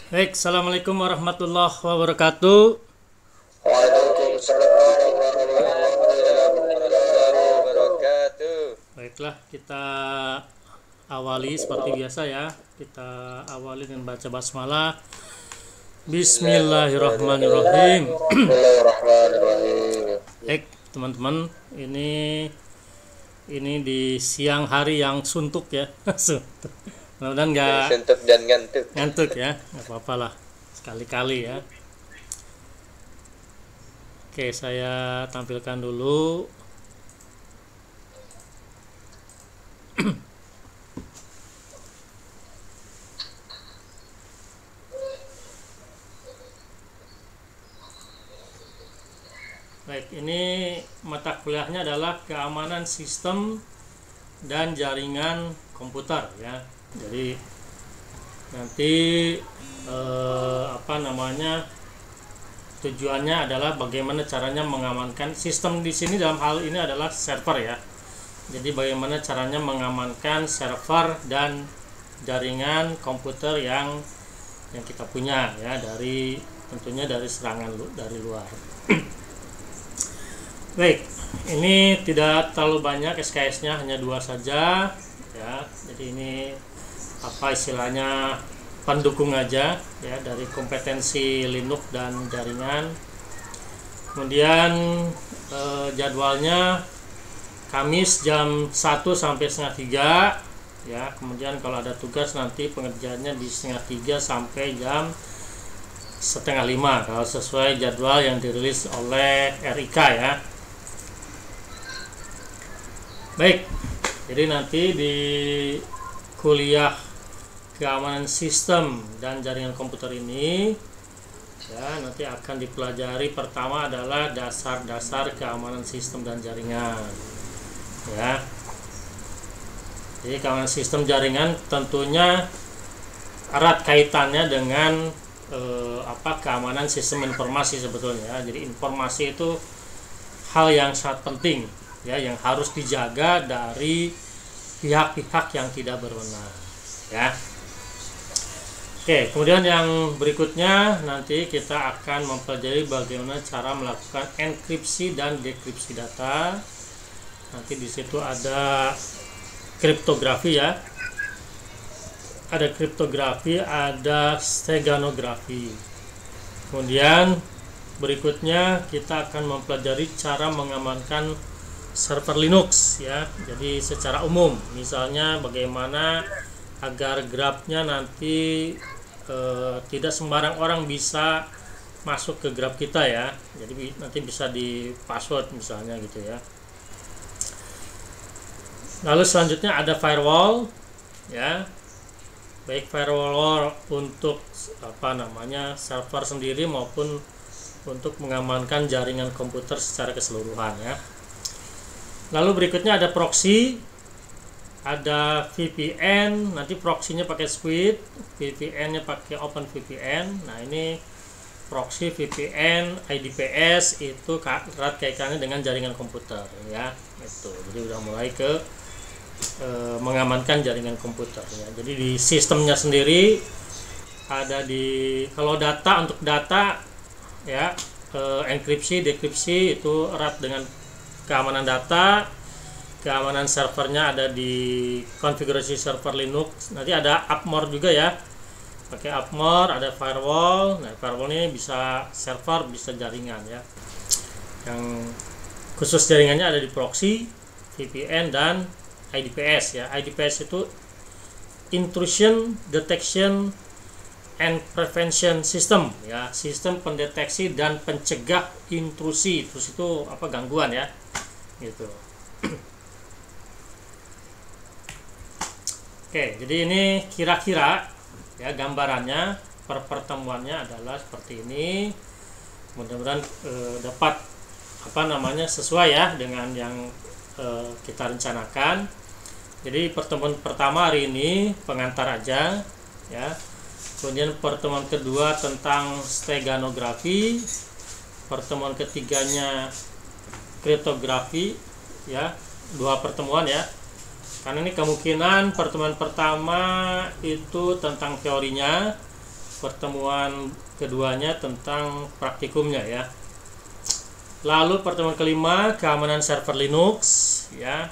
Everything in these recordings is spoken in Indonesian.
Baik, assalamualaikum warahmatullahi wabarakatuh. Waalaikumsalam warahmatullahi wabarakatuh. Baiklah, kita awali seperti biasa ya. Kita awali dengan baca basmalah. Bismillahirrahmanirrahim. Bismillahirrahmanirrahim. Baik, teman-teman, ini di siang hari yang suntuk ya. Suntuk. Mudah-mudahan nggak Suntuk dan ngantuk. ngantuk ya, nggak apa-apa lah, sekali-kali ya. Oke, saya tampilkan dulu. Baik, ini mata kuliahnya adalah keamanan sistem dan jaringan komputer ya. Jadi nanti tujuannya adalah bagaimana caranya mengamankan sistem di sini, dalam hal ini adalah server ya. Jadi bagaimana caranya mengamankan server dan jaringan komputer yang kita punya ya, tentunya dari serangan dari luar. Baik, ini tidak terlalu banyak SKS-nya, hanya 2 saja ya. Jadi ini istilahnya pendukung aja ya, dari kompetensi Linux dan jaringan. Kemudian jadwalnya Kamis jam 1 sampai setengah 3 ya. Kemudian kalau ada tugas nanti pengerjaannya di setengah 3 sampai jam setengah 5 kalau sesuai jadwal yang dirilis oleh RIK ya. Baik, jadi nanti di kuliah keamanan sistem dan jaringan komputer ini ya, nanti akan dipelajari pertama adalah dasar-dasar keamanan sistem dan jaringan ya. Jadi keamanan sistem jaringan tentunya erat kaitannya dengan keamanan sistem informasi sebetulnya. Jadi informasi itu hal yang sangat penting ya, yang harus dijaga dari pihak-pihak yang tidak berwenang ya. Oke, kemudian yang berikutnya nanti kita akan mempelajari bagaimana cara melakukan enkripsi dan dekripsi data. Nanti di situ ada kriptografi ya. Ada kriptografi, ada steganografi. Kemudian berikutnya kita akan mempelajari cara mengamankan server Linux ya. Jadi secara umum, misalnya bagaimana agar grabnya nanti tidak sembarang orang bisa masuk ke grab kita ya. Jadi nanti bisa di password misalnya gitu ya. Lalu selanjutnya ada firewall ya. Baik firewall untuk server sendiri maupun untuk mengamankan jaringan komputer secara keseluruhan ya. Lalu berikutnya ada proxy, ada VPN, nanti proxy-nya pakai Squid, VPN-nya pakai OpenVPN. Nah, ini proxy, VPN, IDPS itu erat kaitannya dengan jaringan komputer ya. Itu. Jadi udah mulai ke mengamankan jaringan komputer ya. Jadi di sistemnya sendiri ada kalau untuk data ya, enkripsi, dekripsi itu erat dengan keamanan data. Keamanan servernya ada di konfigurasi server Linux. Nanti ada AppMore juga ya, pakai AppMore. Ada firewall. Nah, firewall ini bisa server, bisa jaringan ya. Yang khusus jaringannya ada di proxy, VPN, dan IDPS ya. IDPS itu Intrusion Detection and Prevention System ya, sistem pendeteksi dan pencegah intrusi. Terus itu gangguan ya gitu. Oke, jadi ini kira-kira ya gambarannya pertemuannya adalah seperti ini. Mudah-mudahan dapat sesuai ya dengan yang kita rencanakan. Jadi pertemuan pertama hari ini pengantar aja ya. Kemudian pertemuan kedua tentang steganografi, pertemuan ketiganya kriptografi ya, 2 pertemuan ya. Karena ini kemungkinan pertemuan pertama itu tentang teorinya, pertemuan keduanya tentang praktikumnya ya. Lalu pertemuan kelima keamanan server Linux ya.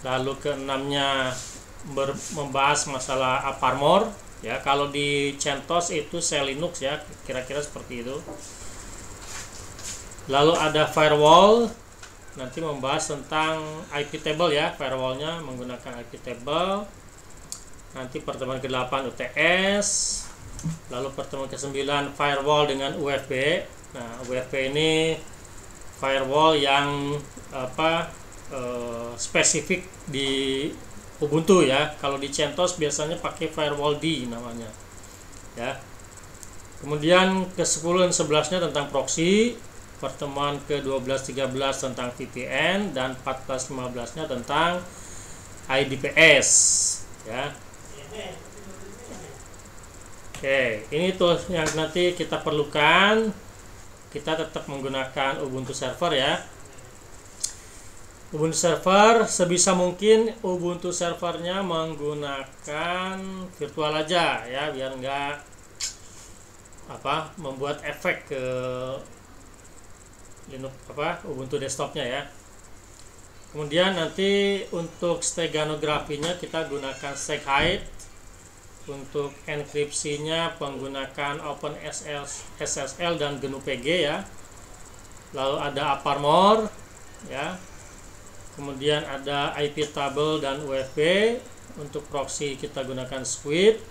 Lalu keenamnya membahas masalah AppArmor ya. Kalau di CentOS itu Shell Linux ya, kira-kira seperti itu. Lalu ada firewall, nanti membahas tentang IP table ya, firewallnya menggunakan IP table. Nanti pertemuan ke-8 UTS. Lalu pertemuan ke-9 firewall dengan UFB. Nah, UFB ini firewall yang spesifik di Ubuntu ya. Kalau di CentOS biasanya pakai firewall D namanya ya. Kemudian ke-10 dan 11-nya tentang proxy. Pertemuan ke-12-13 tentang VPN, dan 14-15-nya tentang IDPS ya. Oke, ini tuh yang nanti kita perlukan. Kita tetap menggunakan Ubuntu server ya. Ubuntu server sebisa mungkin Ubuntu servernya menggunakan virtual aja ya, biar enggak membuat efek ke Linux Ubuntu desktopnya ya. Kemudian nanti untuk steganografinya kita gunakan SegHide. Untuk enkripsinya menggunakan OpenSSL dan GNU-PG ya. Lalu ada AppArmor ya. Kemudian ada IP table dan UFB. Untuk proxy kita gunakan Squid.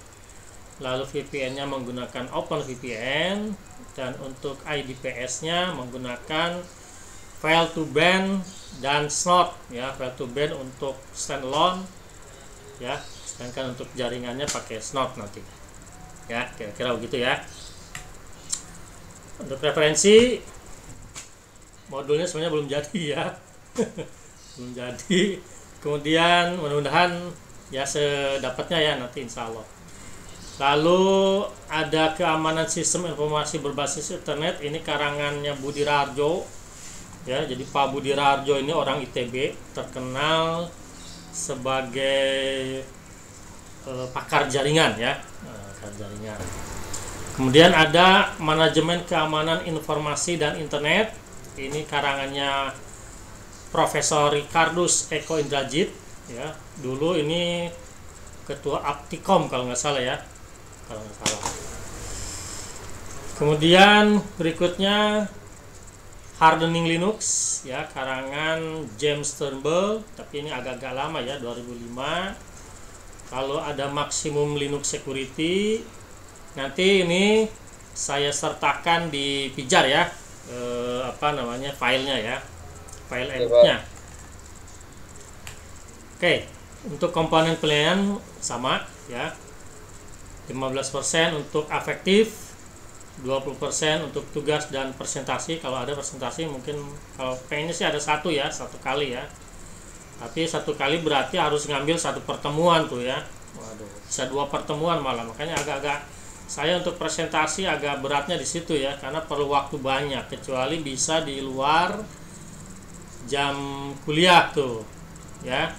Lalu VPN-nya menggunakan OpenVPN, dan untuk IDPS-nya menggunakan File2Ban dan Snort ya. File2Ban untuk standalone ya, sedangkan untuk jaringannya pakai Snort nanti ya, kira-kira begitu ya. Untuk referensi modulnya sebenarnya belum jadi ya. Belum jadi. Kemudian mudah-mudahan ya sedapatnya ya nanti insya Allah. Lalu ada keamanan sistem informasi berbasis internet, ini karangannya Budi Rarjo ya. Jadi Pak Budi Rarjo ini orang ITB, terkenal sebagai pakar jaringan ya, pakar jaringan. Kemudian ada manajemen keamanan informasi dan internet, ini karangannya Profesor Ricardus Eko Indrajit ya. Dulu ini ketua Aptikom kalau nggak salah ya. Kemudian berikutnya Hardening Linux ya, karangan James Turnbull, tapi ini agak-agak lama ya, 2005. Lalu ada Maximum Linux Security, nanti ini saya sertakan di Pijar ya, filenya ya, file editnya. Oke, untuk komponen penilaian sama ya. 15% untuk afektif, 20% untuk tugas dan presentasi. Kalau ada presentasi mungkin, kalau pengennya sih ada satu kali ya. Tapi satu kali berarti harus ngambil satu pertemuan tuh ya. Waduh, bisa 2 pertemuan malah. Makanya agak-agak saya untuk presentasi agak beratnya di situ ya, karena perlu waktu banyak, kecuali bisa di luar jam kuliah tuh ya.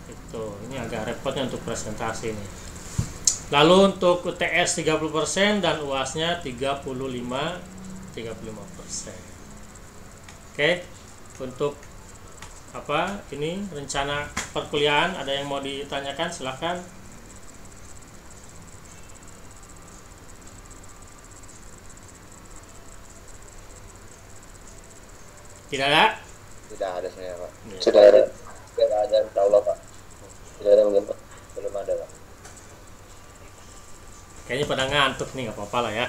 Itu ini agak repotnya untuk presentasi ini. Lalu untuk UTS 30% dan UAS-nya 35%. Oke, untuk ini rencana perkuliahan, ada yang mau ditanyakan silahkan. Tidak ada? Tidak ada sebenarnya Pak. Ya. Sudah ada. Tidak ada insya Allah Pak. Tidak ada mungkin Pak. Belum ada Pak. Kayaknya pada ngantuk nih, nggak apa-apa lah ya.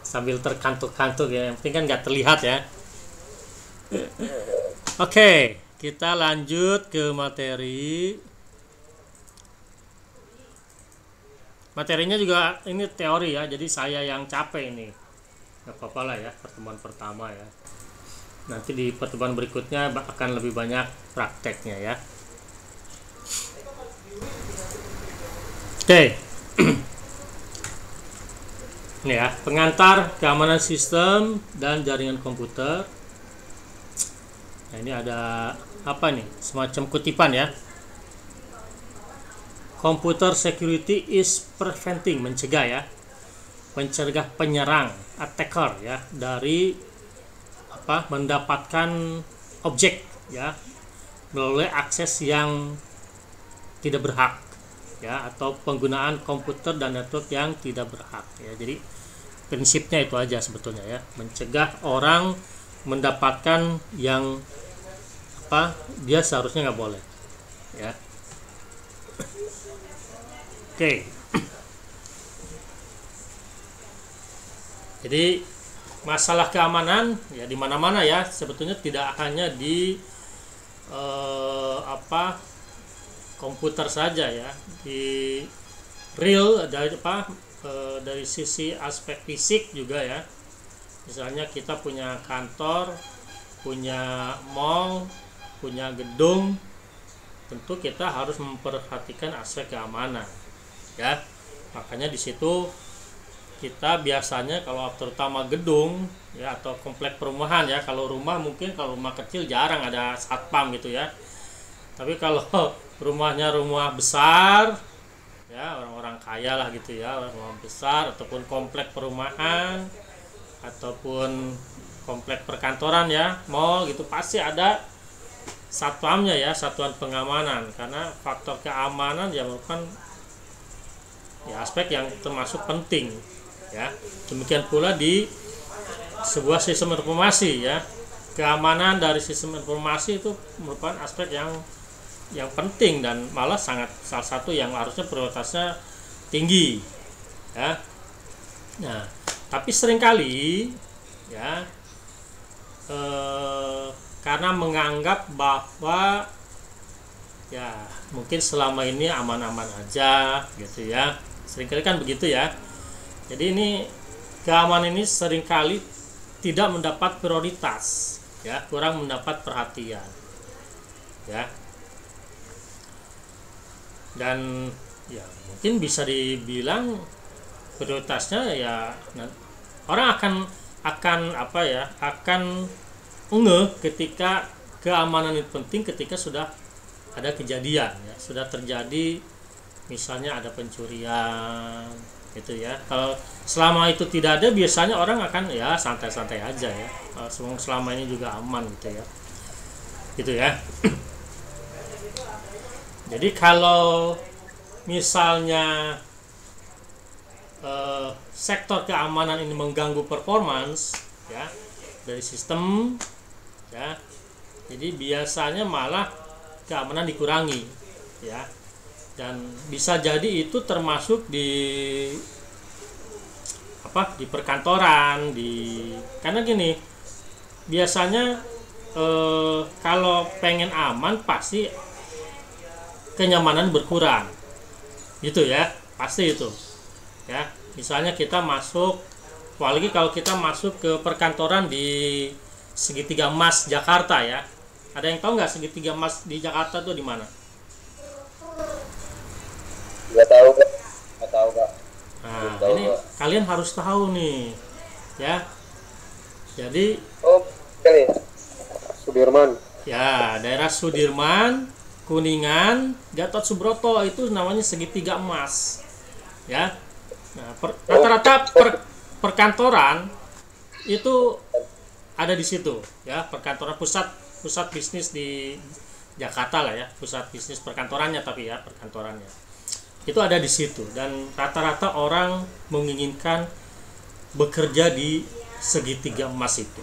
Sambil terkantuk-kantuk ya, yang penting kan nggak terlihat ya. Oke, kita lanjut ke materi. Materinya juga ini teori ya, jadi saya yang capek ini. Nggak apa-apa lah ya, pertemuan pertama ya. Nanti di pertemuan berikutnya akan lebih banyak prakteknya ya. Oke. Ini ya, pengantar keamanan sistem dan jaringan komputer. Nah, ini ada apa nih? Semacam kutipan ya. Computer security is preventing, mencegah ya, mencegah penyerang, attacker ya, dari mendapatkan objek ya melalui akses yang tidak berhak ya, atau penggunaan komputer dan network yang tidak berhak ya. Jadi prinsipnya itu aja sebetulnya ya, mencegah orang mendapatkan yang dia seharusnya nggak boleh ya. Oke. Jadi masalah keamanan ya di mana-mana ya, sebetulnya tidak hanya di komputer saja ya, di real dari sisi aspek fisik juga ya. Misalnya kita punya kantor, punya mall, punya gedung, tentu kita harus memperhatikan aspek keamanan ya. Makanya di situ kita biasanya kalau terutama gedung ya atau komplek perumahan ya, kalau rumah mungkin kalau rumah kecil jarang ada satpam gitu ya. Tapi kalau rumahnya rumah besar ya, orang-orang kaya lah gitu ya, rumah besar ataupun komplek perumahan ataupun komplek perkantoran ya, mall gitu, pasti ada satpamnya ya, satuan pengamanan, karena faktor keamanan ya merupakan ya aspek yang termasuk penting ya. Demikian pula di sebuah sistem informasi ya, keamanan dari sistem informasi itu merupakan aspek yang penting dan malah salah satu yang harusnya prioritasnya tinggi ya. Nah, tapi seringkali ya karena menganggap bahwa ya mungkin selama ini aman-aman aja gitu ya, seringkali kan begitu ya. Jadi ini keamanan ini seringkali tidak mendapat prioritas ya, kurang mendapat perhatian ya. Dan ya mungkin bisa dibilang prioritasnya ya orang akan ngeh ketika keamanan itu penting ketika sudah ada kejadian ya, sudah terjadi misalnya ada pencurian gitu ya. Kalau selama itu tidak ada, biasanya orang akan ya santai-santai aja ya, selama ini juga aman gitu ya, gitu ya. Jadi kalau misalnya sektor keamanan ini mengganggu performance ya dari sistem ya, jadi biasanya malah keamanan dikurangi ya. Dan bisa jadi itu termasuk di perkantoran, karena gini, biasanya kalau pengen aman pasti kenyamanan berkurang gitu ya, pasti itu ya. Misalnya kita masuk, apalagi kalau kita masuk ke perkantoran di segitiga emas Jakarta ya. Ada yang tahu nggak segitiga emas di Jakarta tuh di mana? Nggak tahu kak. Nah, ini kalian harus tahu nih ya. Jadi Sudirman ya, daerah Sudirman, Kuningan, Gatot Subroto itu namanya segitiga emas ya. Nah, rata-rata perkantoran itu ada di situ ya, perkantoran pusat bisnis di Jakarta lah ya, pusat bisnis perkantorannya, tapi ya perkantorannya itu ada di situ. Dan rata-rata orang menginginkan bekerja di segitiga emas itu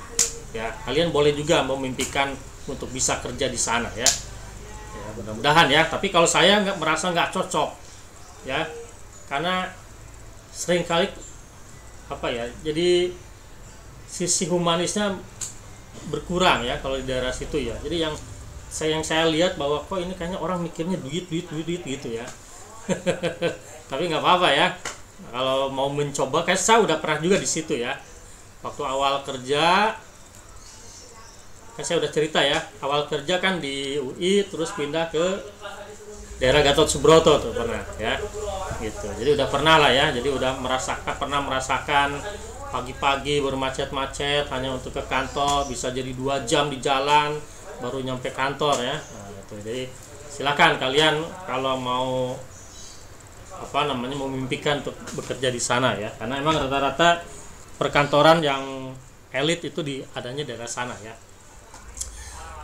ya. Kalian boleh juga memimpikan untuk bisa kerja di sana ya, mudah-mudahan ya. Tapi kalau saya merasa nggak cocok ya, karena seringkali jadi sisi humanisnya berkurang ya kalau di daerah situ ya. Jadi yang saya lihat bahwa kok ini kayaknya orang mikirnya duit gitu ya. Tapi nggak apa-apa ya, kalau mau mencoba, kayak saya udah pernah juga di situ ya. Waktu awal kerja kan saya udah cerita ya, awal kerja kan di UI terus pindah ke daerah Gatot Subroto tuh pernah ya gitu. Jadi udah pernah lah ya, jadi udah pernah merasakan pagi-pagi bermacet-macet hanya untuk ke kantor, bisa jadi 2 jam di jalan baru nyampe kantor ya. Nah, gitu. Jadi silakan kalian kalau mau memimpikan untuk bekerja di sana ya, karena emang rata-rata perkantoran yang elit itu adanya daerah sana ya.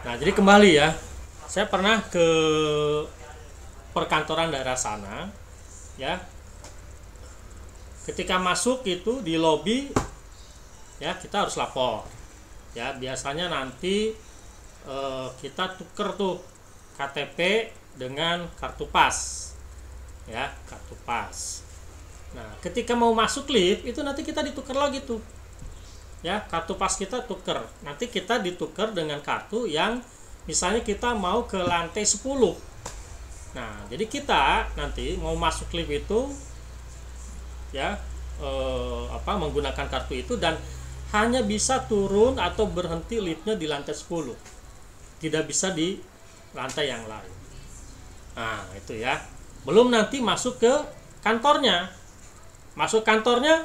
Nah, jadi kembali ya, saya pernah ke perkantoran daerah sana ya. Ketika masuk itu di lobi ya, kita harus lapor ya. Biasanya nanti kita tuker tuh KTP dengan kartu pas ya, kartu pas. Nah, ketika mau masuk lift itu nanti kita ditukar lagi tuh ya, kartu pas kita tuker. Nanti kita ditukar dengan kartu yang misalnya kita mau ke lantai 10. Nah, jadi kita nanti mau masuk lift itu ya menggunakan kartu itu, dan hanya bisa turun atau berhenti liftnya di lantai 10. Tidak bisa di lantai yang lain. Nah, itu ya. Belum nanti masuk ke kantornya. Masuk kantornya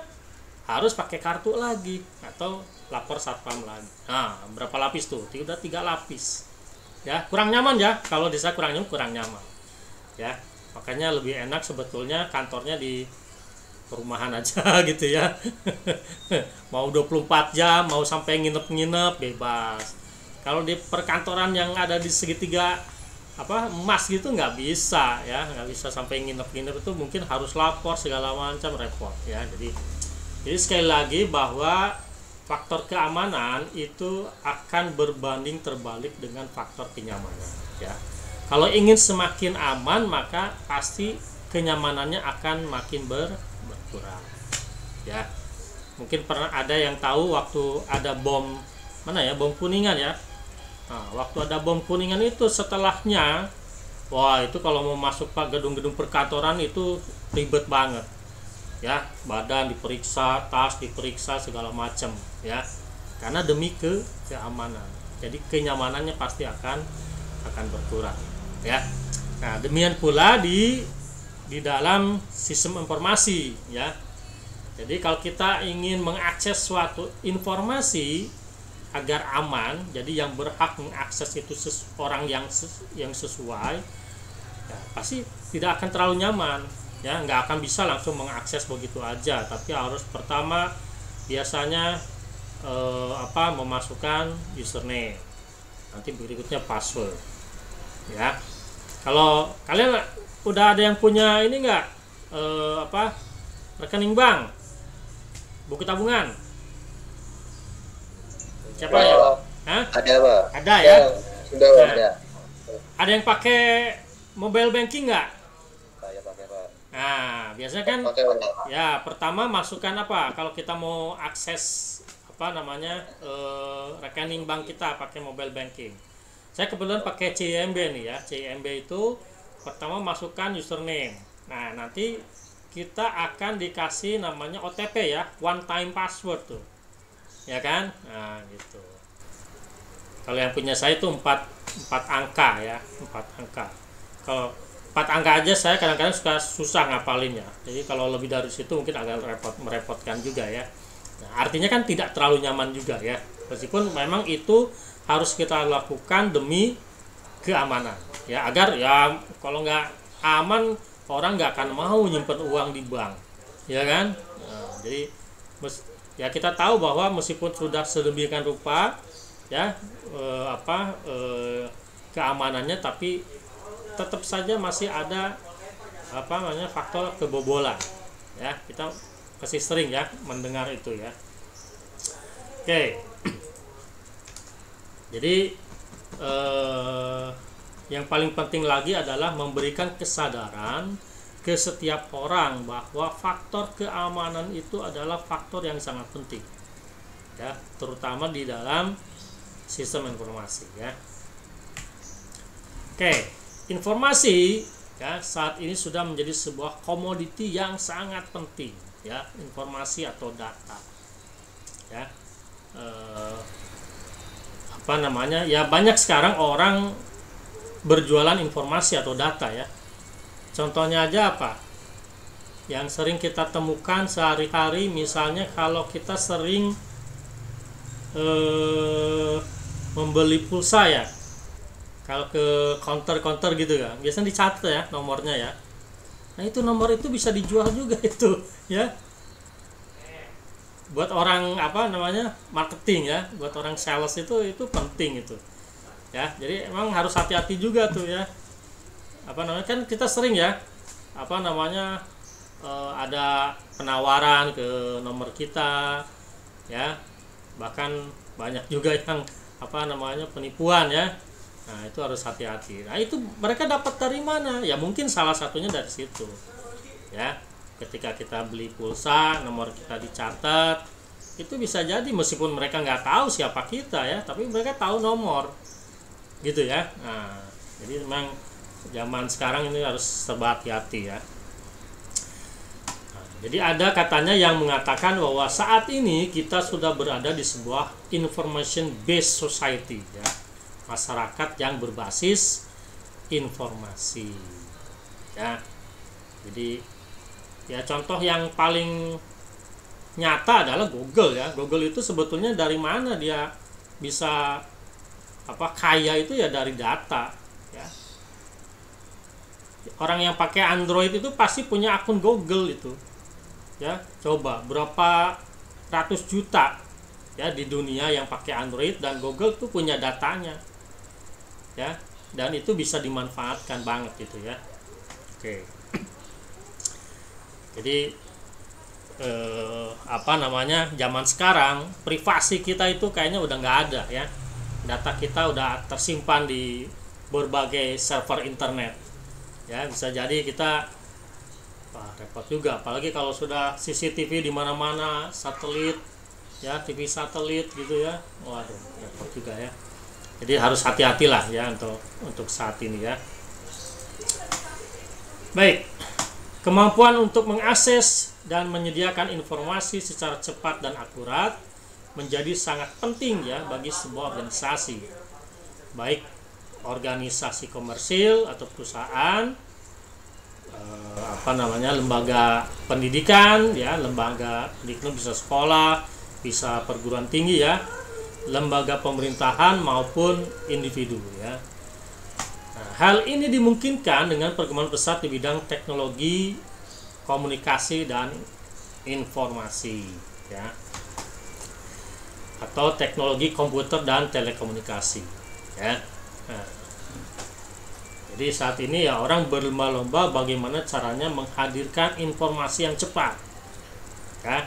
harus pakai kartu lagi atau lapor satpam lagi. Nah, berapa lapis tuh? Udah 3 lapis. Ya, kurang nyaman ya. Kalau desa kurang nyaman. Ya, makanya lebih enak sebetulnya kantornya di perumahan aja gitu ya. Mau 24 jam, mau sampai nginep bebas. Kalau di perkantoran yang ada di segitiga emas gitu nggak bisa ya, nggak bisa sampai nginep itu, mungkin harus lapor segala macam, repot ya. Jadi sekali lagi bahwa faktor keamanan itu akan berbanding terbalik dengan faktor kenyamanan ya. Kalau ingin semakin aman, maka pasti kenyamanannya akan makin berkurang ya. Mungkin pernah ada yang tahu waktu ada bom bom Kuningan ya. Nah, waktu ada bom Kuningan itu setelahnya, wah itu kalau mau masuk gedung-gedung perkantoran itu ribet banget ya, badan diperiksa, tas diperiksa segala macam ya, karena demi keamanan. Jadi kenyamanannya pasti akan berkurang ya. Nah, demikian pula di dalam sistem informasi ya. Jadi kalau kita ingin mengakses suatu informasi agar aman, jadi yang berhak mengakses itu orang yang sesuai ya, pasti tidak akan terlalu nyaman ya, nggak akan bisa langsung mengakses begitu aja, tapi harus pertama biasanya memasukkan username, nanti berikutnya password ya. Kalau kalian udah ada yang punya ini nggak rekening bank, buku tabungan? Siapa ya? Hah? Ada, Pak. Ada ya? Sudah, nah, ada. Ada yang pakai mobile banking nggak? Saya pakai, Pak. Nah, biasanya kan Pakai, Pak. ya pertama masukkan kalau kita mau akses rekening bank kita pakai mobile banking. Saya kebetulan pakai CIMB nih ya. CIMB itu pertama masukkan username. Nah, nanti kita akan dikasih namanya OTP ya, one time password tuh. Ya kan? Nah, gitu. Kalau yang punya saya itu 4 angka ya, 4 angka. Kalau 4 angka aja saya kadang-kadang susah ngapalinnya. Jadi kalau lebih dari situ mungkin agak merepotkan juga ya. Nah, artinya kan tidak terlalu nyaman juga ya. Meskipun memang itu harus kita lakukan demi keamanan ya, agar ya kalau nggak aman orang nggak akan mau nyimpen uang di bank ya kan. Nah, jadi ya kita tahu bahwa meskipun sudah sedemikian rupa ya keamanannya, tapi tetap saja masih ada faktor kebobolan ya. Kita pasti sering ya mendengar itu ya. Oke. Jadi yang paling penting lagi adalah memberikan kesadaran ke setiap orang bahwa faktor keamanan itu adalah faktor yang sangat penting ya, terutama di dalam sistem informasi ya. Oke, informasi ya saat ini sudah menjadi sebuah komoditi yang sangat penting ya, informasi atau data ya. Ya banyak sekarang orang berjualan informasi atau data ya. Contohnya aja yang sering kita temukan sehari-hari, misalnya kalau kita sering membeli pulsa ya, kalau ke counter gitu kan biasanya dicatat ya nomornya ya. Nah itu nomor itu bisa dijual juga itu ya, buat orang marketing ya, buat orang sales itu penting itu ya. Jadi emang harus hati-hati juga tuh ya, kan kita sering ya ada penawaran ke nomor kita ya, bahkan banyak juga yang penipuan ya. Nah itu harus hati-hati. Nah itu mereka dapat dari mana ya, mungkin salah satunya dari situ ya. Ketika kita beli pulsa, nomor kita dicatat, itu bisa jadi meskipun mereka nggak tahu siapa kita ya, tapi mereka tahu nomor gitu ya. Nah jadi memang zaman sekarang ini harus serba hati-hati ya. Jadi ada katanya yang mengatakan bahwa saat ini kita sudah berada di sebuah information based society ya, masyarakat yang berbasis informasi ya. Jadi ya contoh yang paling nyata adalah Google ya. Google itu sebetulnya dari mana dia bisa kaya itu ya, dari data ya. Orang yang pakai Android itu pasti punya akun Google itu ya. Coba berapa ratus juta ya di dunia yang pakai Android, dan Google tuh punya datanya ya, dan itu bisa dimanfaatkan banget gitu ya. Oke. Jadi zaman sekarang privasi kita itu kayaknya udah nggak ada ya. Data kita udah tersimpan di berbagai server internet ya. Bisa jadi kita repot juga, apalagi kalau sudah CCTV di mana-mana, satelit ya, TV satelit gitu ya. Waduh, repot juga ya. Jadi harus hati-hatilah ya untuk saat ini ya. Baik, kemampuan untuk mengakses dan menyediakan informasi secara cepat dan akurat menjadi sangat penting ya bagi sebuah organisasi, baik organisasi komersil atau perusahaan, lembaga pendidikan ya, lembaga pendidikan bisa sekolah, bisa perguruan tinggi ya, lembaga pemerintahan maupun individu ya. Nah, hal ini dimungkinkan dengan perkembangan pesat di bidang teknologi, komunikasi dan informasi ya, atau teknologi komputer dan telekomunikasi ya. Nah, jadi saat ini ya orang berlomba-lomba bagaimana caranya menghadirkan informasi yang cepat ya.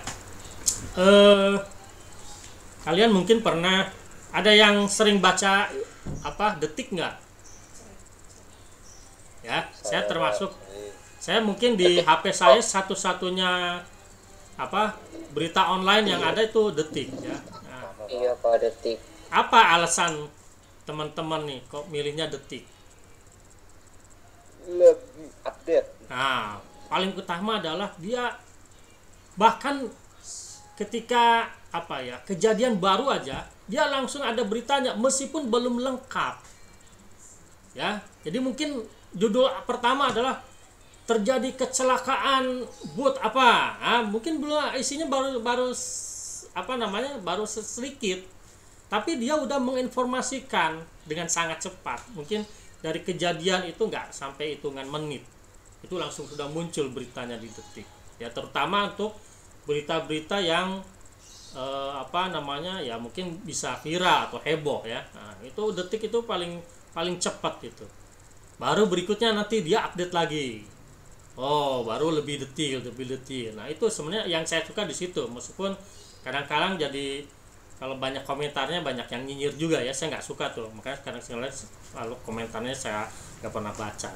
Kalian mungkin pernah ada yang sering baca Detik nggak ya? Saya termasuk, saya mungkin di HP saya satu-satunya berita online yang ada itu Detik ya. Nah, Iya Pak, Detik. apa alasan teman-teman nih kok milihnya Detik? Lebih update. Nah, paling utama adalah dia bahkan ketika kejadian baru aja dia langsung ada beritanya meskipun belum lengkap ya. Jadi mungkin judul pertama adalah terjadi kecelakaan bot mungkin belum isinya baru sedikit, tapi dia udah menginformasikan dengan sangat cepat. Mungkin dari kejadian itu nggak sampai hitungan menit itu langsung sudah muncul beritanya di Detik ya, terutama untuk berita-berita yang ya mungkin bisa viral atau heboh ya. Nah, itu Detik itu paling cepat itu. Baru berikutnya nanti dia update lagi, baru lebih detail. Nah itu sebenarnya yang saya suka di situ, meskipun kadang-kadang jadi kalau banyak komentarnya banyak yang nyinyir juga ya, saya nggak suka tuh, makanya kadang-kadang kalau komentarnya saya nggak pernah baca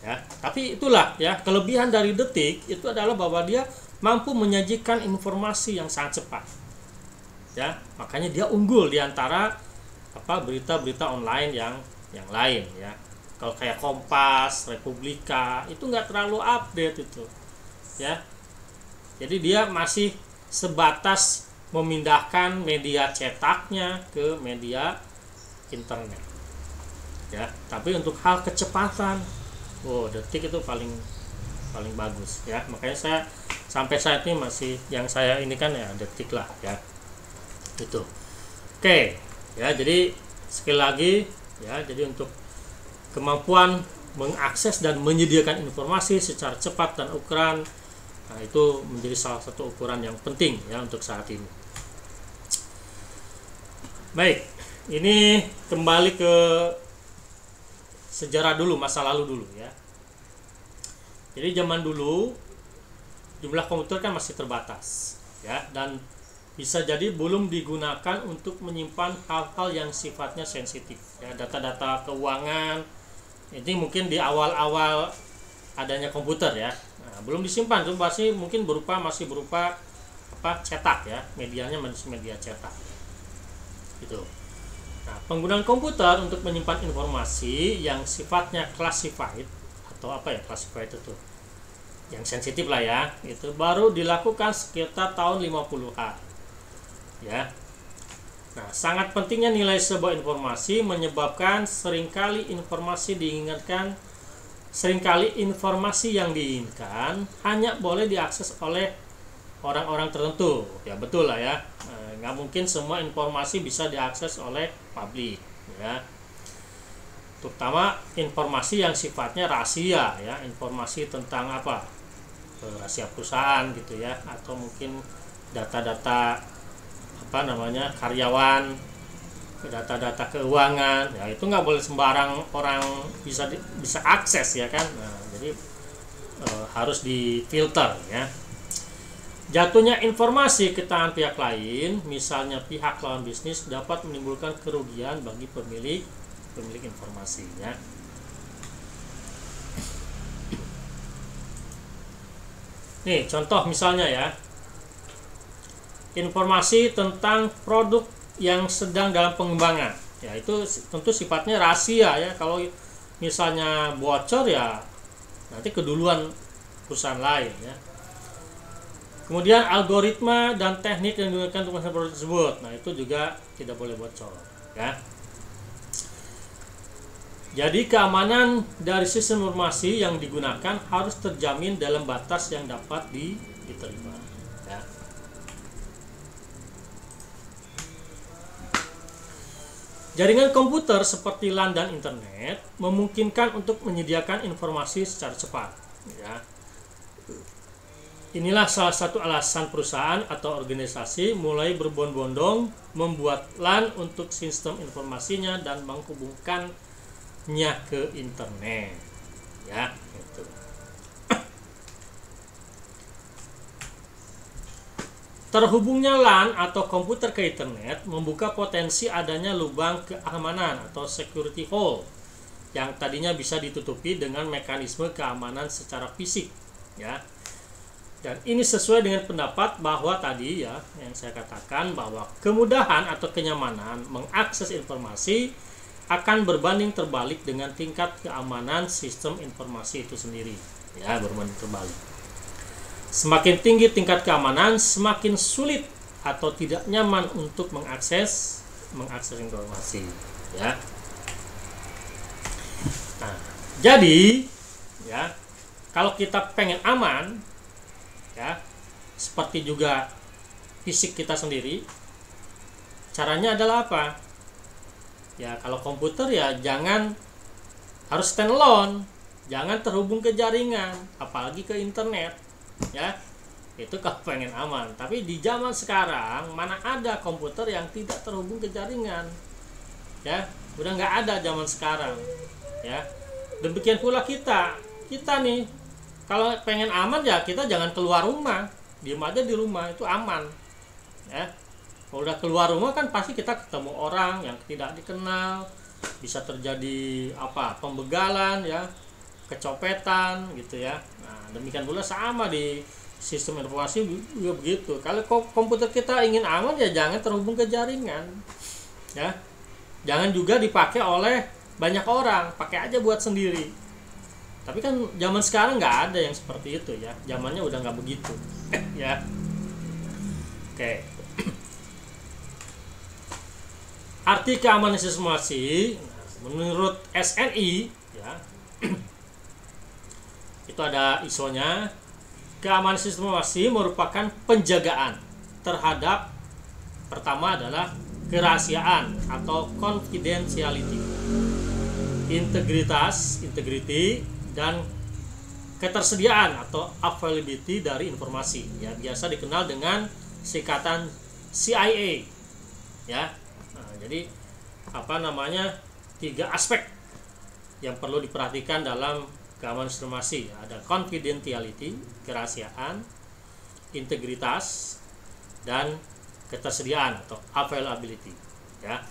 ya. Tapi itulah ya kelebihan dari Detik itu adalah bahwa dia mampu menyajikan informasi yang sangat cepat ya, makanya dia unggul di antara berita-berita online yang lain ya. Kalau kayak Kompas, Republika itu nggak terlalu update itu ya. Jadi dia masih sebatas memindahkan media cetaknya ke media internet ya. Tapi untuk hal kecepatan, Detik itu paling bagus ya. Makanya saya sampai saat ini masih yang saya ini kan ya Detik lah ya. Itu. Oke ya, jadi sekali lagi ya, jadi untuk kemampuan mengakses dan menyediakan informasi secara cepat dan ukuran. Nah, itu menjadi salah satu ukuran yang penting ya untuk saat ini. Baik, ini kembali ke sejarah dulu, masa lalu dulu ya. Jadi zaman dulu jumlah komputer kan masih terbatas ya, dan bisa jadi belum digunakan untuk menyimpan hal-hal yang sifatnya sensitif ya, data-data keuangan. Ini mungkin di awal-awal adanya komputer ya. Nah, belum disimpan tuh, masih mungkin masih berupa cetak ya, medianya masih media cetak. Gitu. Nah, penggunaan komputer untuk menyimpan informasi yang sifatnya classified atau classified itu yang sensitif lah ya, itu baru dilakukan sekitar tahun 50-an. Ya. Nah, sangat pentingnya nilai sebuah informasi menyebabkan seringkali informasi yang diinginkan hanya boleh diakses oleh orang-orang tertentu. Ya betul lah ya. Nggak mungkin semua informasi bisa diakses oleh publik ya. Terutama informasi yang sifatnya rahasia ya, informasi tentang rahasia perusahaan gitu ya, atau mungkin data-data karyawan, data-data keuangan ya, itu nggak boleh sembarang orang bisa akses ya kan. Nah, jadi harus difilter ya. Jatuhnya informasi ke tangan pihak lain, misalnya pihak lawan bisnis, dapat menimbulkan kerugian bagi pemilik informasinya. Nih contoh misalnya ya, informasi tentang produk yang sedang dalam pengembangan ya, itu tentu sifatnya rahasia ya. Kalau misalnya bocor ya nanti keduluan perusahaan lain ya. Kemudian algoritma dan teknik yang digunakan untuk menghasilkan produk tersebut, nah itu juga tidak boleh bocor ya. Jadi keamanan dari sistem informasi yang digunakan harus terjamin dalam batas yang dapat diterima ya. Jaringan komputer seperti LAN dan internet memungkinkan untuk menyediakan informasi secara cepat ya. Inilah salah satu alasan perusahaan atau organisasi mulai berbondong-bondong membuat LAN untuk sistem informasinya dan menghubungkannya ke internet ya, itu. Terhubungnya LAN atau komputer ke internet membuka potensi adanya lubang keamanan atau security hole yang tadinya bisa ditutupi dengan mekanisme keamanan secara fisik ya. Dan ini sesuai dengan pendapat bahwa tadi ya yang saya katakan, bahwa kemudahan atau kenyamanan mengakses informasi akan berbanding terbalik dengan tingkat keamanan sistem informasi itu sendiri ya, berbanding terbalik. Semakin tinggi tingkat keamanan, semakin sulit atau tidak nyaman untuk mengakses informasi ya. Nah, jadi ya, kalau kita pengen aman ya, seperti juga fisik kita sendiri, caranya adalah apa? Ya, kalau komputer ya jangan, harus standalone, jangan terhubung ke jaringan, apalagi ke internet ya. Itu kalau pengen aman. Tapi di zaman sekarang mana ada komputer yang tidak terhubung ke jaringan ya, udah nggak ada zaman sekarang ya. Demikian pula kita nih, kalau pengen aman ya kita jangan keluar rumah, diem aja di rumah, itu aman ya. Kalau udah keluar rumah kan pasti kita ketemu orang yang tidak dikenal, bisa terjadi pembegalan ya, kecopetan gitu ya. Nah, demikian pula sama di sistem informasi juga begitu. Kalau komputer kita ingin aman ya jangan terhubung ke jaringan ya. Jangan juga dipakai oleh banyak orang, pakai aja buat sendiri. Tapi kan zaman sekarang nggak ada yang seperti itu ya, zamannya udah nggak begitu ya. Oke. Arti keamanan sistem informasi menurut SNI ya, itu ada ISO-nya. Keamanan sistem informasi merupakan penjagaan terhadap, pertama adalah kerahasiaan atau confidentiality. integritas, integrity, dan ketersediaan atau availability dari informasi, ya biasa dikenal dengan singkatan CIA, ya. Nah, jadi tiga aspek yang perlu diperhatikan dalam keamanan informasi. Ada confidentiality, kerahasiaan, integritas, dan ketersediaan atau availability, ya.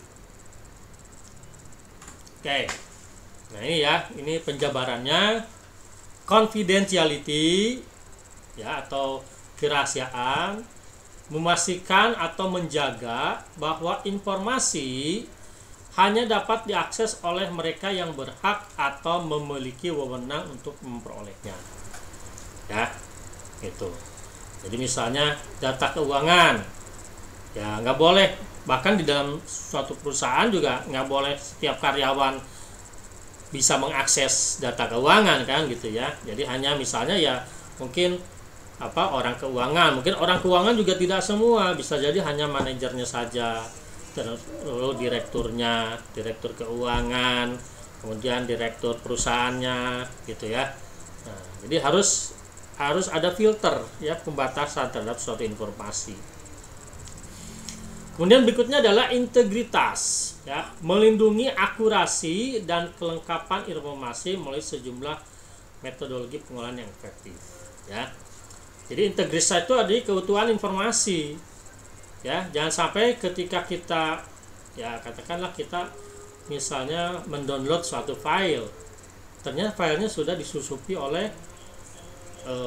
Oke. Nah, ini penjabarannya. Confidentiality, ya, atau kerahasiaan, memastikan atau menjaga bahwa informasi hanya dapat diakses oleh mereka yang berhak atau memiliki wewenang untuk memperolehnya, ya, itu. Jadi misalnya data keuangan, ya nggak boleh, bahkan di dalam suatu perusahaan juga nggak boleh setiap karyawan bisa mengakses data keuangan, kan, gitu ya. Jadi hanya misalnya ya mungkin orang keuangan, mungkin orang keuangan juga tidak semua, bisa jadi hanya manajernya saja, lalu direktur keuangan, kemudian direktur perusahaannya, gitu ya. Nah, jadi harus ada filter, ya, pembatasan terhadap suatu informasi. Kemudian berikutnya adalah integritas, ya, melindungi akurasi dan kelengkapan informasi melalui sejumlah metodologi pengolahan yang efektif, ya. Jadi integritas itu adalah keutuhan informasi, ya. Jangan sampai ketika kita, ya, katakanlah kita misalnya mendownload suatu file, ternyata filenya sudah disusupi oleh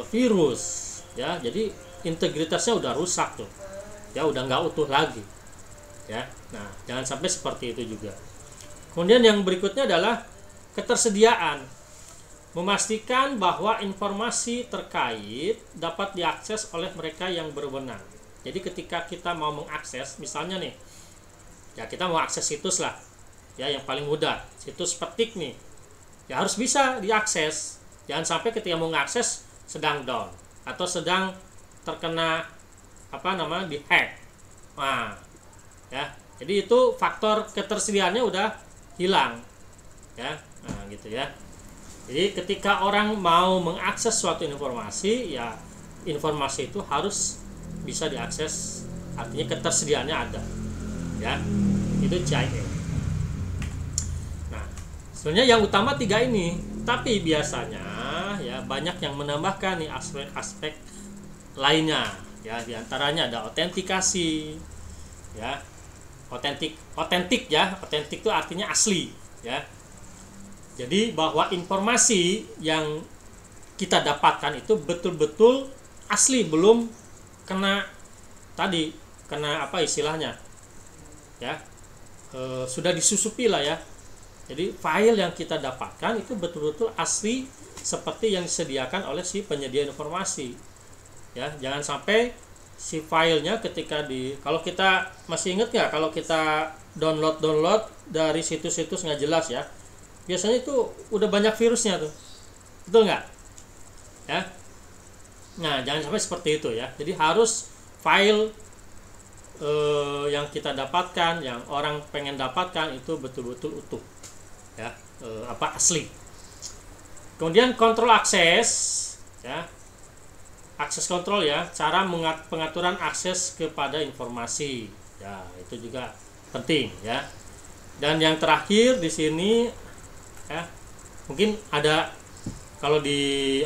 virus, ya. Jadi integritasnya udah rusak tuh, ya, udah nggak utuh lagi, ya. Nah, jangan sampai seperti itu juga. Kemudian yang berikutnya adalah ketersediaan, memastikan bahwa informasi terkait dapat diakses oleh mereka yang berwenang. Jadi ketika kita mau mengakses, misalnya nih, ya, kita mau akses situs lah, ya, yang paling mudah, situs petik nih, ya harus bisa diakses. Jangan sampai ketika mau mengakses sedang down atau sedang terkena dihack. Nah, ya, jadi itu faktor ketersediaannya udah hilang, ya. Nah, gitu ya. Jadi ketika orang mau mengakses suatu informasi, ya informasi itu harus bisa diakses, artinya ketersediaannya ada, ya. Itu CIA. Nah, sebenarnya yang utama tiga ini, tapi biasanya, ya, banyak yang menambahkan nih aspek-aspek lainnya, ya. Diantaranya ada autentikasi, ya. Otentik ya, otentik itu artinya asli, ya. Jadi bahwa informasi yang kita dapatkan itu betul-betul asli, belum kena istilahnya, ya, sudah disusupi lah, ya. Jadi file yang kita dapatkan itu betul-betul asli seperti yang disediakan oleh si penyedia informasi, ya. Jangan sampai si filenya kalau kita masih ingat nggak, kalau kita download dari situs-situs nggak jelas, ya, biasanya itu udah banyak virusnya tuh, betul nggak, ya. Nah, jangan sampai seperti itu, ya. Jadi harus file yang kita dapatkan, yang orang pengen dapatkan itu betul-betul utuh, ya, asli. Kemudian kontrol akses, ya. Akses kontrol, ya, cara pengaturan akses kepada informasi, ya, itu juga penting, ya. Dan yang terakhir di sini, ya, mungkin ada, kalau di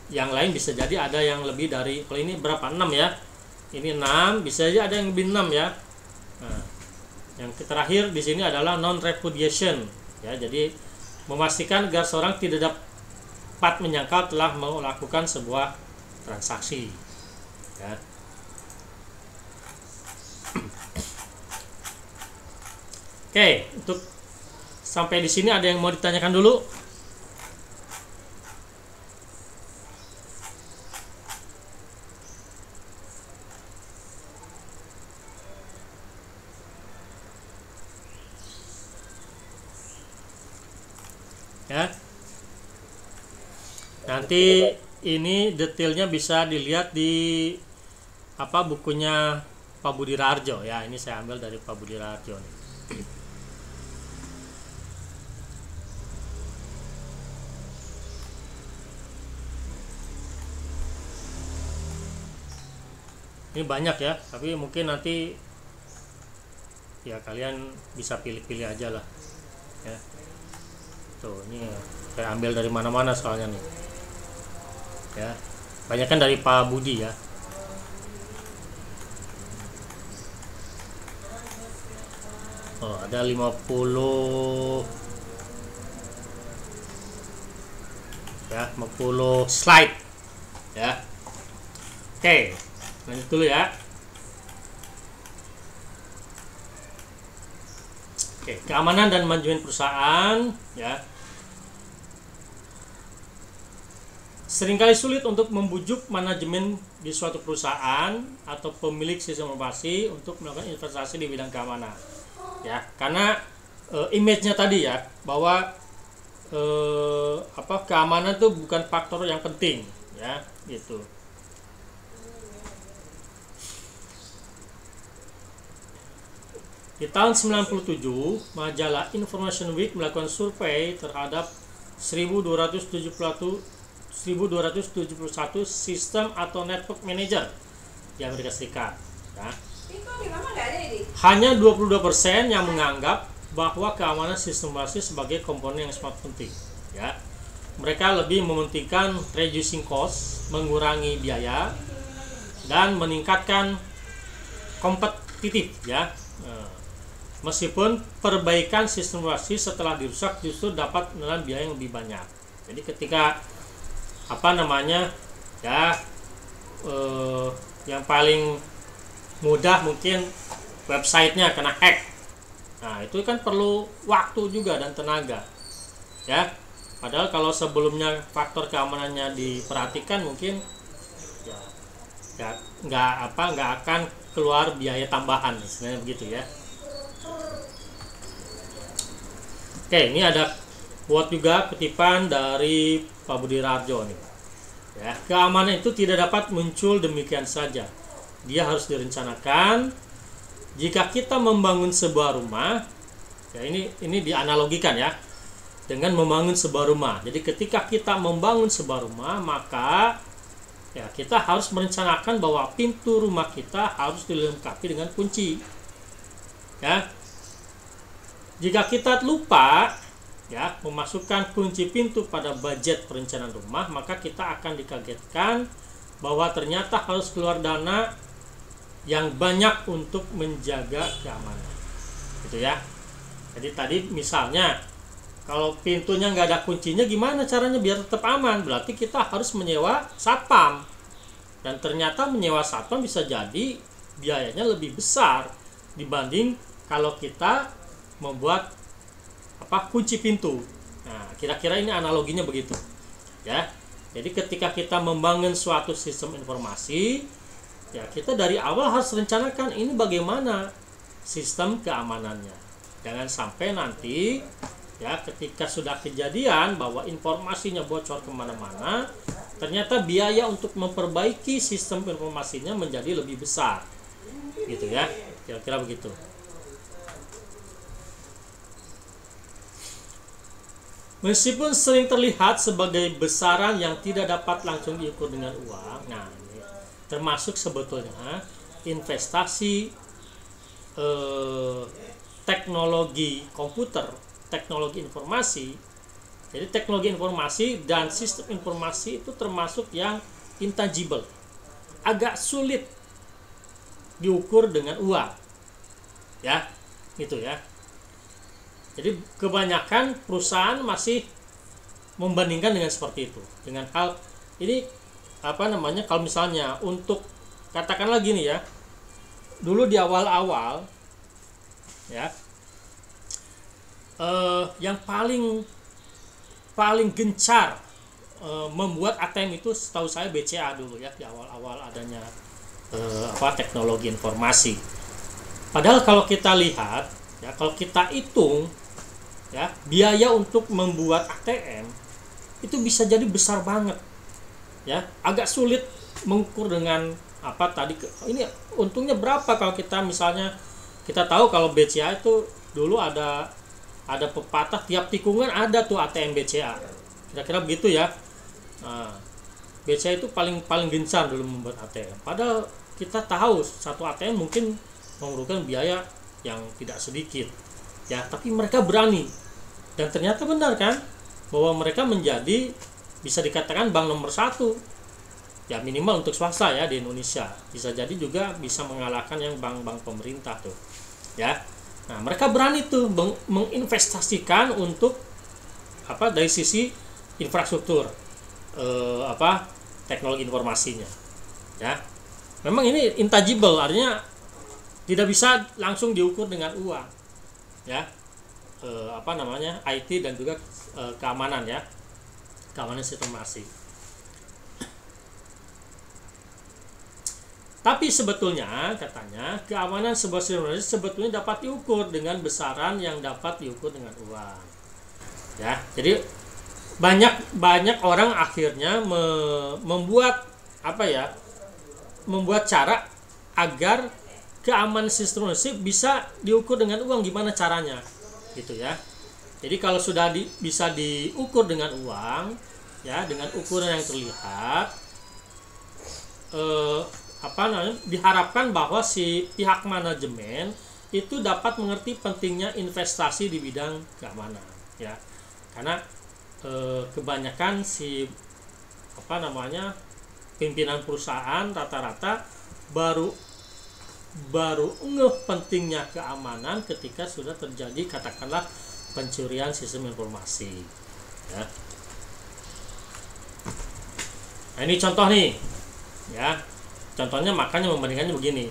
yang lain bisa jadi ada yang lebih dari, kalau ini berapa, 6, ya, ini 6, bisa aja ada yang lebih 6, ya. Nah, yang terakhir di sini adalah non repudiation, ya. Jadi memastikan agar seorang tidak dapat menyangkal telah melakukan sebuah transaksi, ya. Oke, untuk sampai di sini ada yang mau ditanyakan dulu? Ya. Nanti ini detailnya bisa dilihat di bukunya Pak Budi Raharjo, ya. Ini saya ambil dari Pak Budi Raharjo nih. Ini banyak ya, tapi mungkin nanti ya kalian bisa pilih-pilih aja lah ya. Tuh, ini saya ambil dari mana-mana soalnya nih ya, banyak kan dari Pak Budi ya. Oh, ada 50 ya, 50 slide ya. Oke, lanjut dulu ya. Oke, keamanan dan manajemen perusahaan ya. Seringkali sulit untuk membujuk manajemen di suatu perusahaan atau pemilik sistem informasi untuk melakukan investasi di bidang keamanan. Ya, karena image-nya tadi ya, bahwa keamanan itu bukan faktor yang penting ya, gitu. Di tahun 97, majalah Information Week melakukan survei terhadap 1271 sistem atau network manager di Amerika Serikat. Ya. Hanya 22% yang menganggap bahwa keamanan sistem informasi sebagai komponen yang sangat penting. Ya. Mereka lebih mementingkan reducing cost, mengurangi biaya, dan meningkatkan kompetitif ya. Meskipun perbaikan sistem informasi setelah dirusak justru dapat menelan biaya yang lebih banyak. Jadi ketika yang paling mudah mungkin websitenya kena hack. Nah, itu kan perlu waktu juga dan tenaga. Ya. Padahal kalau sebelumnya faktor keamanannya diperhatikan mungkin nggak akan keluar biaya tambahan, sebenarnya begitu ya. Oke, ini ada buat juga kutipan dari Pak Budi Rarjo nih. Ya, keamanan itu tidak dapat muncul demikian saja. Dia harus direncanakan. Jika kita membangun sebuah rumah, ya ini dianalogikan ya dengan membangun sebuah rumah. Jadi ketika kita membangun sebuah rumah, maka ya kita harus merencanakan bahwa pintu rumah kita harus dilengkapi dengan kunci. Ya. Jika kita lupa ya memasukkan kunci pintu pada budget perencanaan rumah, maka kita akan dikagetkan bahwa ternyata harus keluar dana yang banyak untuk menjaga keamanan. Gitu ya. Jadi tadi misalnya kalau pintunya nggak ada kuncinya, gimana caranya biar tetap aman? Berarti kita harus menyewa satpam. Dan ternyata menyewa satpam bisa jadi biayanya lebih besar dibanding kalau kita membuat kunci pintu. Nah, kira-kira ini analoginya begitu. Ya. Jadi ketika kita membangun suatu sistem informasi, ya kita dari awal harus rencanakan ini bagaimana sistem keamanannya. Jangan sampai nanti ya ketika sudah kejadian bahwa informasinya bocor kemana-mana, ternyata biaya untuk memperbaiki sistem informasinya menjadi lebih besar. Gitu ya. Kira-kira begitu. Meskipun sering terlihat sebagai besaran yang tidak dapat langsung diukur dengan uang, nah ini termasuk sebetulnya investasi teknologi komputer, teknologi informasi. Jadi teknologi informasi dan sistem informasi itu termasuk yang intangible, agak sulit diukur dengan uang, ya, gitu ya. Jadi kebanyakan perusahaan masih membandingkan dengan seperti itu. Dengan hal ini kalau misalnya untuk katakanlah gini ya. Dulu di awal-awal ya yang paling gencar membuat ATM itu setahu saya BCA dulu ya, di awal-awal adanya teknologi informasi. Padahal kalau kita lihat ya, kalau kita hitung ya, biaya untuk membuat ATM itu bisa jadi besar banget ya, agak sulit mengukur dengan ini untungnya berapa. Kalau kita misalnya kita tahu kalau BCA itu dulu ada pepatah tiap tikungan ada tuh ATM BCA, kira-kira begitu ya. Nah, BCA itu paling gencar dulu membuat ATM. Padahal kita tahu satu ATM mungkin memerlukan biaya yang tidak sedikit, ya. Tapi mereka berani, dan ternyata benar kan, bahwa mereka menjadi bisa dikatakan bank nomor 1, ya minimal untuk swasta ya di Indonesia. Bisa jadi juga bisa mengalahkan yang bank-bank pemerintah tuh, ya. Nah mereka berani tuh menginvestasikan untuk dari sisi infrastruktur, teknologi informasinya, ya. Memang ini intangible, artinya tidak bisa langsung diukur dengan uang, ya. IT dan juga keamanan, ya, keamanan sistem informasi. Tapi sebetulnya katanya keamanan sebuah sistem informasi sebetulnya dapat diukur dengan besaran yang dapat diukur dengan uang, ya. Jadi banyak orang akhirnya membuat cara agar keamanan sistem informasi bisa diukur dengan uang. Gimana caranya, gitu ya. Jadi kalau sudah bisa diukur dengan uang, ya, dengan ukuran yang terlihat, diharapkan bahwa si pihak manajemen itu dapat mengerti pentingnya investasi di bidang keamanan, ya. Karena kebanyakan pimpinan perusahaan rata-rata baru ngeh pentingnya keamanan ketika sudah terjadi katakanlah pencurian sistem informasi, ya. Nah ini contoh nih, ya. Contohnya makanya membandingkannya begini.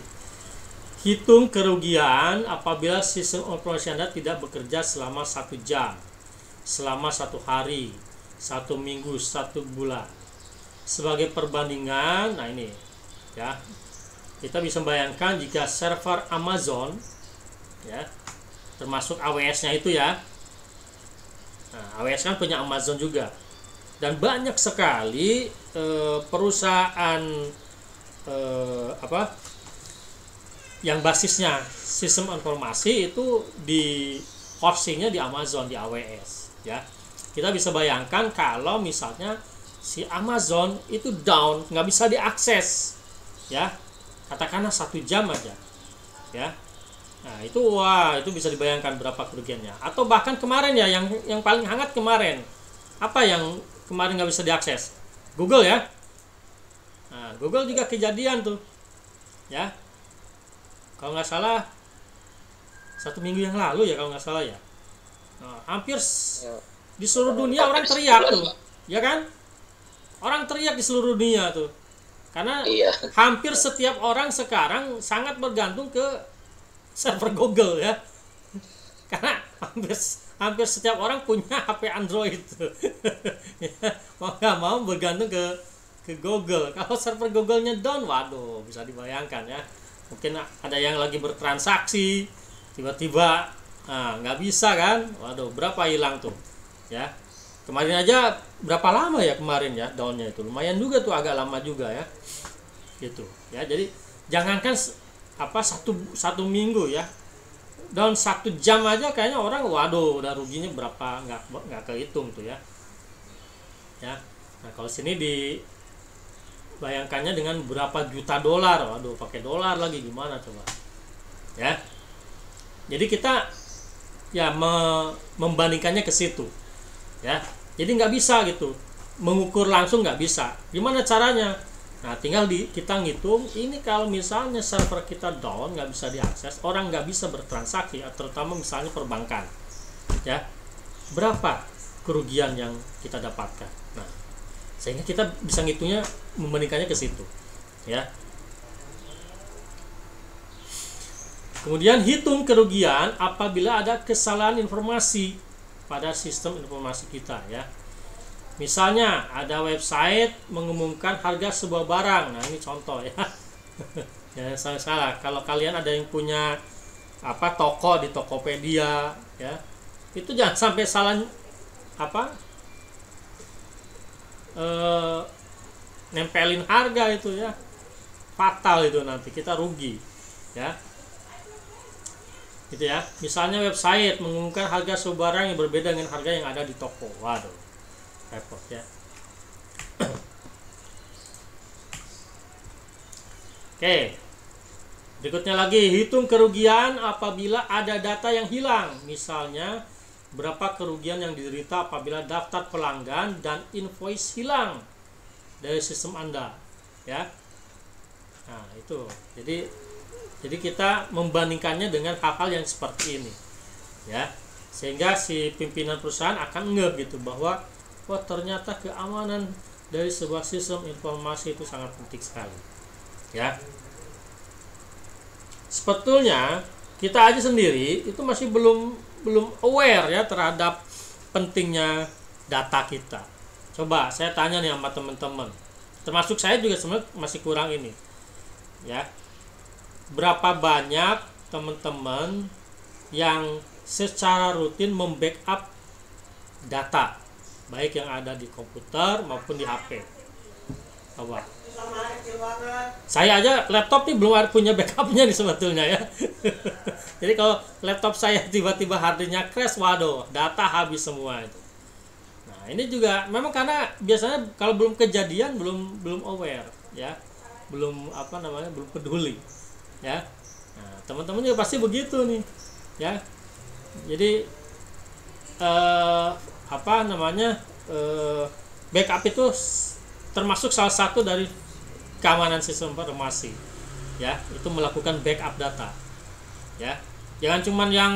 Hitung kerugian apabila sistem informasi Anda tidak bekerja selama 1 jam, selama 1 hari, 1 minggu, 1 bulan. Sebagai perbandingan, nah ini, ya, kita bisa bayangkan jika server Amazon, ya, termasuk AWS-nya itu, ya. Nah, AWS kan punya Amazon juga, dan banyak sekali perusahaan yang basisnya sistem informasi itu di hostingnya di Amazon, di AWS, ya. Kita bisa bayangkan kalau misalnya si Amazon itu down, nggak bisa diakses, ya, katakanlah 1 jam aja, ya. Nah itu bisa dibayangkan berapa kerugiannya. Atau bahkan kemarin, ya, yang paling hangat kemarin, apa yang kemarin nggak bisa diakses? Google, ya. Nah, Google juga kejadian tuh, ya. Kalau nggak salah 1 minggu yang lalu, ya, kalau nggak salah, ya. Nah, hampir di seluruh dunia orang teriak tuh, ya kan? Orang teriak di seluruh dunia tuh, karena hampir setiap orang sekarang sangat bergantung ke server Google, ya. Karena hampir setiap orang punya HP Android tuh. Mau nggak mau bergantung ke Google. Kalau server Google-nya down, waduh, bisa dibayangkan, ya. Mungkin ada yang lagi bertransaksi, tiba-tiba nggak bisa kan, waduh, berapa hilang tuh, ya. Kemarin aja berapa lama ya kemarin, ya, downnya itu lumayan juga tuh, agak lama juga, ya, gitu, ya. Jadi jangankan satu minggu, ya, down 1 jam aja kayaknya orang, waduh, udah ruginya berapa, nggak kehitung tuh, ya. Nah kalau sini dibayangkannya dengan berapa juta dolar, waduh, pakai dolar lagi, gimana coba, ya. Jadi kita, ya, membandingkannya ke situ, ya. Jadi nggak bisa gitu mengukur langsung, nggak bisa. Gimana caranya? Nah tinggal kita ngitung, ini kalau misalnya server kita down, nggak bisa diakses, orang nggak bisa bertransaksi, terutama misalnya perbankan, ya, berapa kerugian yang kita dapatkan. Nah sehingga kita bisa ngitungnya, membandingkannya ke situ, ya. Kemudian hitung kerugian apabila ada kesalahan informasi pada sistem informasi kita, ya. Misalnya ada website mengumumkan harga sebuah barang. Nah ini contoh, ya. Ya, salah. Kalau kalian ada yang punya toko di Tokopedia, ya, itu jangan sampai salah nempelin harga itu, ya. Fatal itu, nanti kita rugi, ya. Gitu, ya. Misalnya website mengumumkan harga sebuah barang yang berbeda dengan harga yang ada di toko. Waduh, repot, ya. Oke. Berikutnya lagi, hitung kerugian apabila ada data yang hilang. Misalnya, berapa kerugian yang diderita apabila daftar pelanggan dan invoice hilang dari sistem Anda, ya. Nah, itu. Jadi kita membandingkannya dengan hal-hal yang seperti ini, ya. Sehingga si pimpinan perusahaan akan ngeh gitu bahwa wah, ternyata keamanan dari sebuah sistem informasi itu sangat penting sekali, ya. Sebetulnya kita aja sendiri itu masih belum aware ya terhadap pentingnya data kita. Coba saya tanya nih sama teman-teman, termasuk saya juga sebenarnya masih kurang ini, ya. Berapa banyak teman-teman yang secara rutin membackup data, baik yang ada di komputer maupun di HP? Coba. Saya aja laptop nih belum ada punya backupnya nih sebetulnya, ya. Jadi kalau laptop saya tiba-tiba harddisknya crash, waduh, data habis semua itu. Nah, ini juga memang karena biasanya kalau belum kejadian belum aware, ya, belum belum peduli, ya. Nah, teman-teman juga pasti begitu nih, ya. Jadi backup itu termasuk salah satu dari keamanan sistem informasi, ya. Itu melakukan backup data, ya. Jangan cuman yang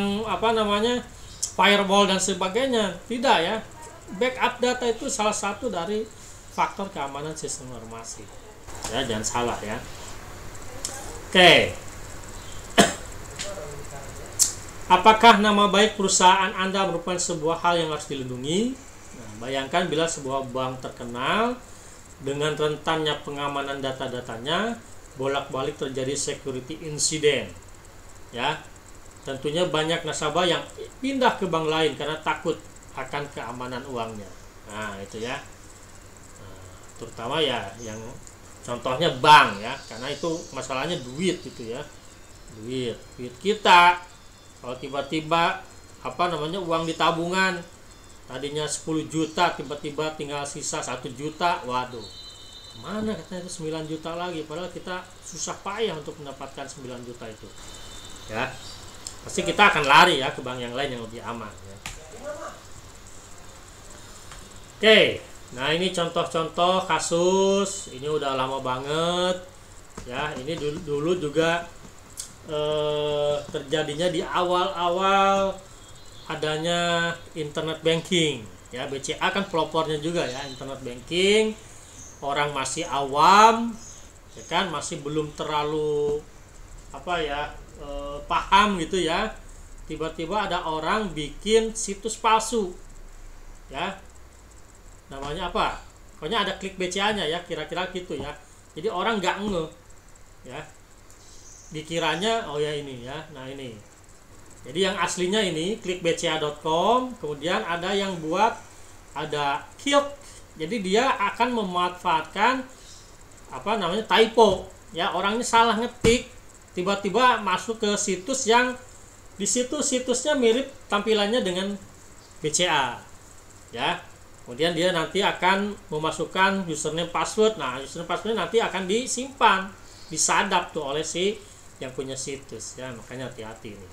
firewall dan sebagainya, tidak, ya. Backup data itu salah satu dari faktor keamanan sistem informasi, ya. Jangan salah, ya. Oke. Apakah nama baik perusahaan Anda merupakan sebuah hal yang harus dilindungi? Nah, bayangkan bila sebuah bank terkenal dengan rentannya pengamanan data-datanya bolak-balik terjadi security incident, ya. Tentunya banyak nasabah yang pindah ke bank lain karena takut akan keamanan uangnya. Nah, itu, ya. Nah, terutama ya yang contohnya bank, ya, karena itu masalahnya duit itu, ya. Duit kita kalau tiba-tiba uang di tabungan tadinya 10 juta tiba-tiba tinggal sisa 1 juta, waduh, mana katanya itu 9 juta lagi, padahal kita susah payah untuk mendapatkan 9 juta itu, ya. Pasti kita akan lari, ya, ke bank yang lain yang lebih aman, ya. Oke, nah ini contoh-contoh kasus, ini udah lama banget, ya. Ini dulu juga terjadinya di awal-awal adanya internet banking, ya. BCA kan pelopornya juga, ya, internet banking. Orang masih awam, ya kan, masih belum terlalu paham gitu, ya. Tiba-tiba ada orang bikin situs palsu, ya. Namanya apa? Pokoknya ada klik BCA-nya, ya, kira-kira gitu, ya. Jadi orang nggak ngeh, ya. Dikiranya oh ya ini, ya. Nah, ini. Jadi yang aslinya ini klikbca.com, kemudian ada yang buat ada Kilk. Jadi dia akan memanfaatkan typo, ya. Orangnya salah ngetik, tiba-tiba masuk ke situs yang di situ situsnya mirip tampilannya dengan BCA, ya. Kemudian dia nanti akan memasukkan username password. Nah, username passwordnya nanti akan disimpan, disadap tuh oleh si yang punya situs, ya. Makanya hati-hati ini.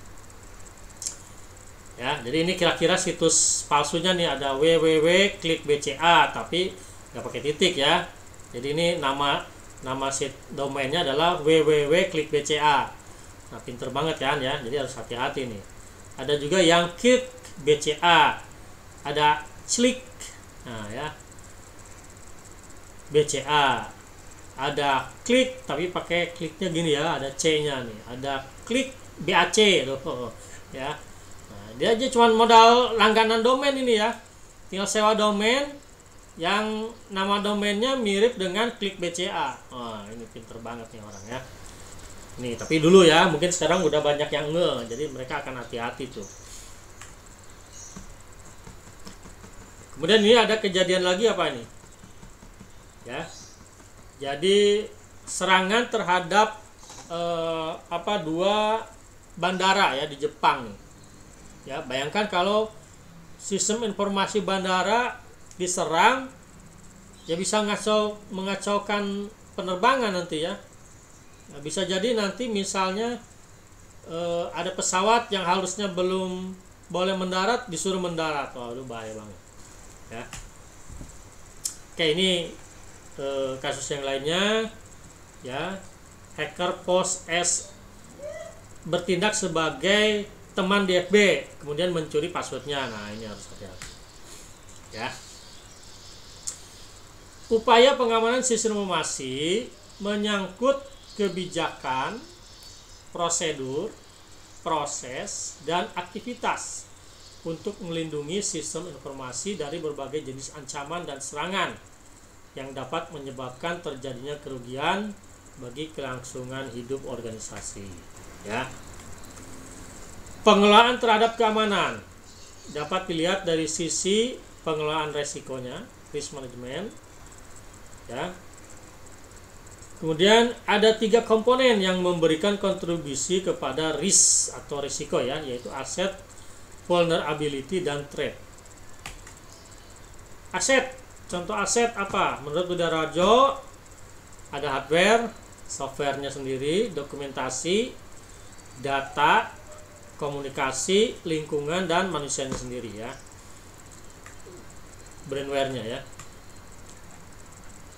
Ya, jadi ini kira-kira situs palsunya nih, ada www.klikbca tapi nggak pakai titik, ya. Jadi ini nama domainnya adalah www.klikbca. Nah, pinter banget kan, ya. Jadi harus hati-hati nih. Ada juga yang klikbca, ada slick, nah, ya, BCA, ada klik tapi pakai kliknya gini, ya, ada C-nya nih, ada klik BAC tuh, ya. Dia aja cuma modal langganan domain ini, ya. Tinggal sewa domain yang nama domainnya mirip dengan klik BCA. Wah, ini pinter banget nih orang, ya. Nih, tapi dulu, ya, mungkin sekarang udah banyak yang jadi mereka akan hati-hati tuh. Kemudian ini ada kejadian lagi apa ini? Ya. Jadi serangan terhadap dua bandara, ya, di Jepang nih. Ya, bayangkan kalau sistem informasi bandara diserang, ya bisa mengacaukan penerbangan nanti, ya. Nah, bisa jadi nanti misalnya ada pesawat yang harusnya belum boleh mendarat disuruh mendarat. Waduh, bahaya banget ya. Oke, ini kasus yang lainnya ya. Hacker post S bertindak sebagai teman di FB kemudian mencuri passwordnya. Nah, ini harus hati-hati ya. Upaya pengamanan sistem informasi menyangkut kebijakan, prosedur, proses, dan aktivitas untuk melindungi sistem informasi dari berbagai jenis ancaman dan serangan yang dapat menyebabkan terjadinya kerugian bagi kelangsungan hidup organisasi ya. Pengelolaan terhadap keamanan dapat dilihat dari sisi pengelolaan resikonya, risk management ya. Kemudian ada 3 komponen yang memberikan kontribusi kepada risk atau risiko ya, yaitu aset, vulnerability, dan threat. Aset, contoh aset apa? Menurut Budi Harjo ada hardware, softwarenya sendiri, dokumentasi, data, komunikasi, lingkungan, dan manusianya sendiri ya, brandware-nya ya.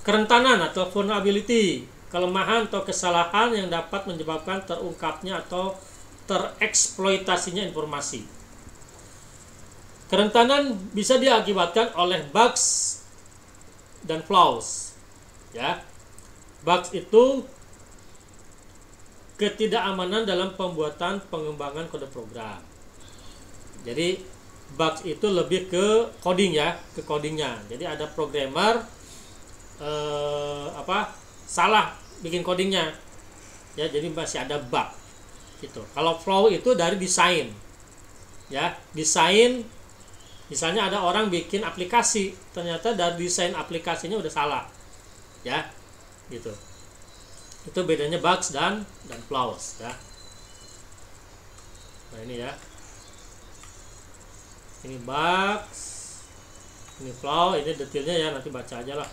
Kerentanan atau vulnerability, kelemahan atau kesalahan yang dapat menyebabkan terungkapnya atau tereksploitasinya informasi. Kerentanan bisa diakibatkan oleh bugs dan flaws ya. Bugs itu ketidakamanan dalam pembuatan pengembangan kode program. Jadi bugs itu lebih ke coding ya, ke codingnya. Jadi ada programmer salah bikin codingnya ya, jadi masih ada bug gitu. Kalau flaw itu dari desain ya, desain misalnya ada orang bikin aplikasi, ternyata dari desain aplikasinya udah salah ya gitu. Itu bedanya bugs dan flaws ya. Nah, ini ya, ini bugs, ini flaw, ini detailnya ya, nanti baca aja lah.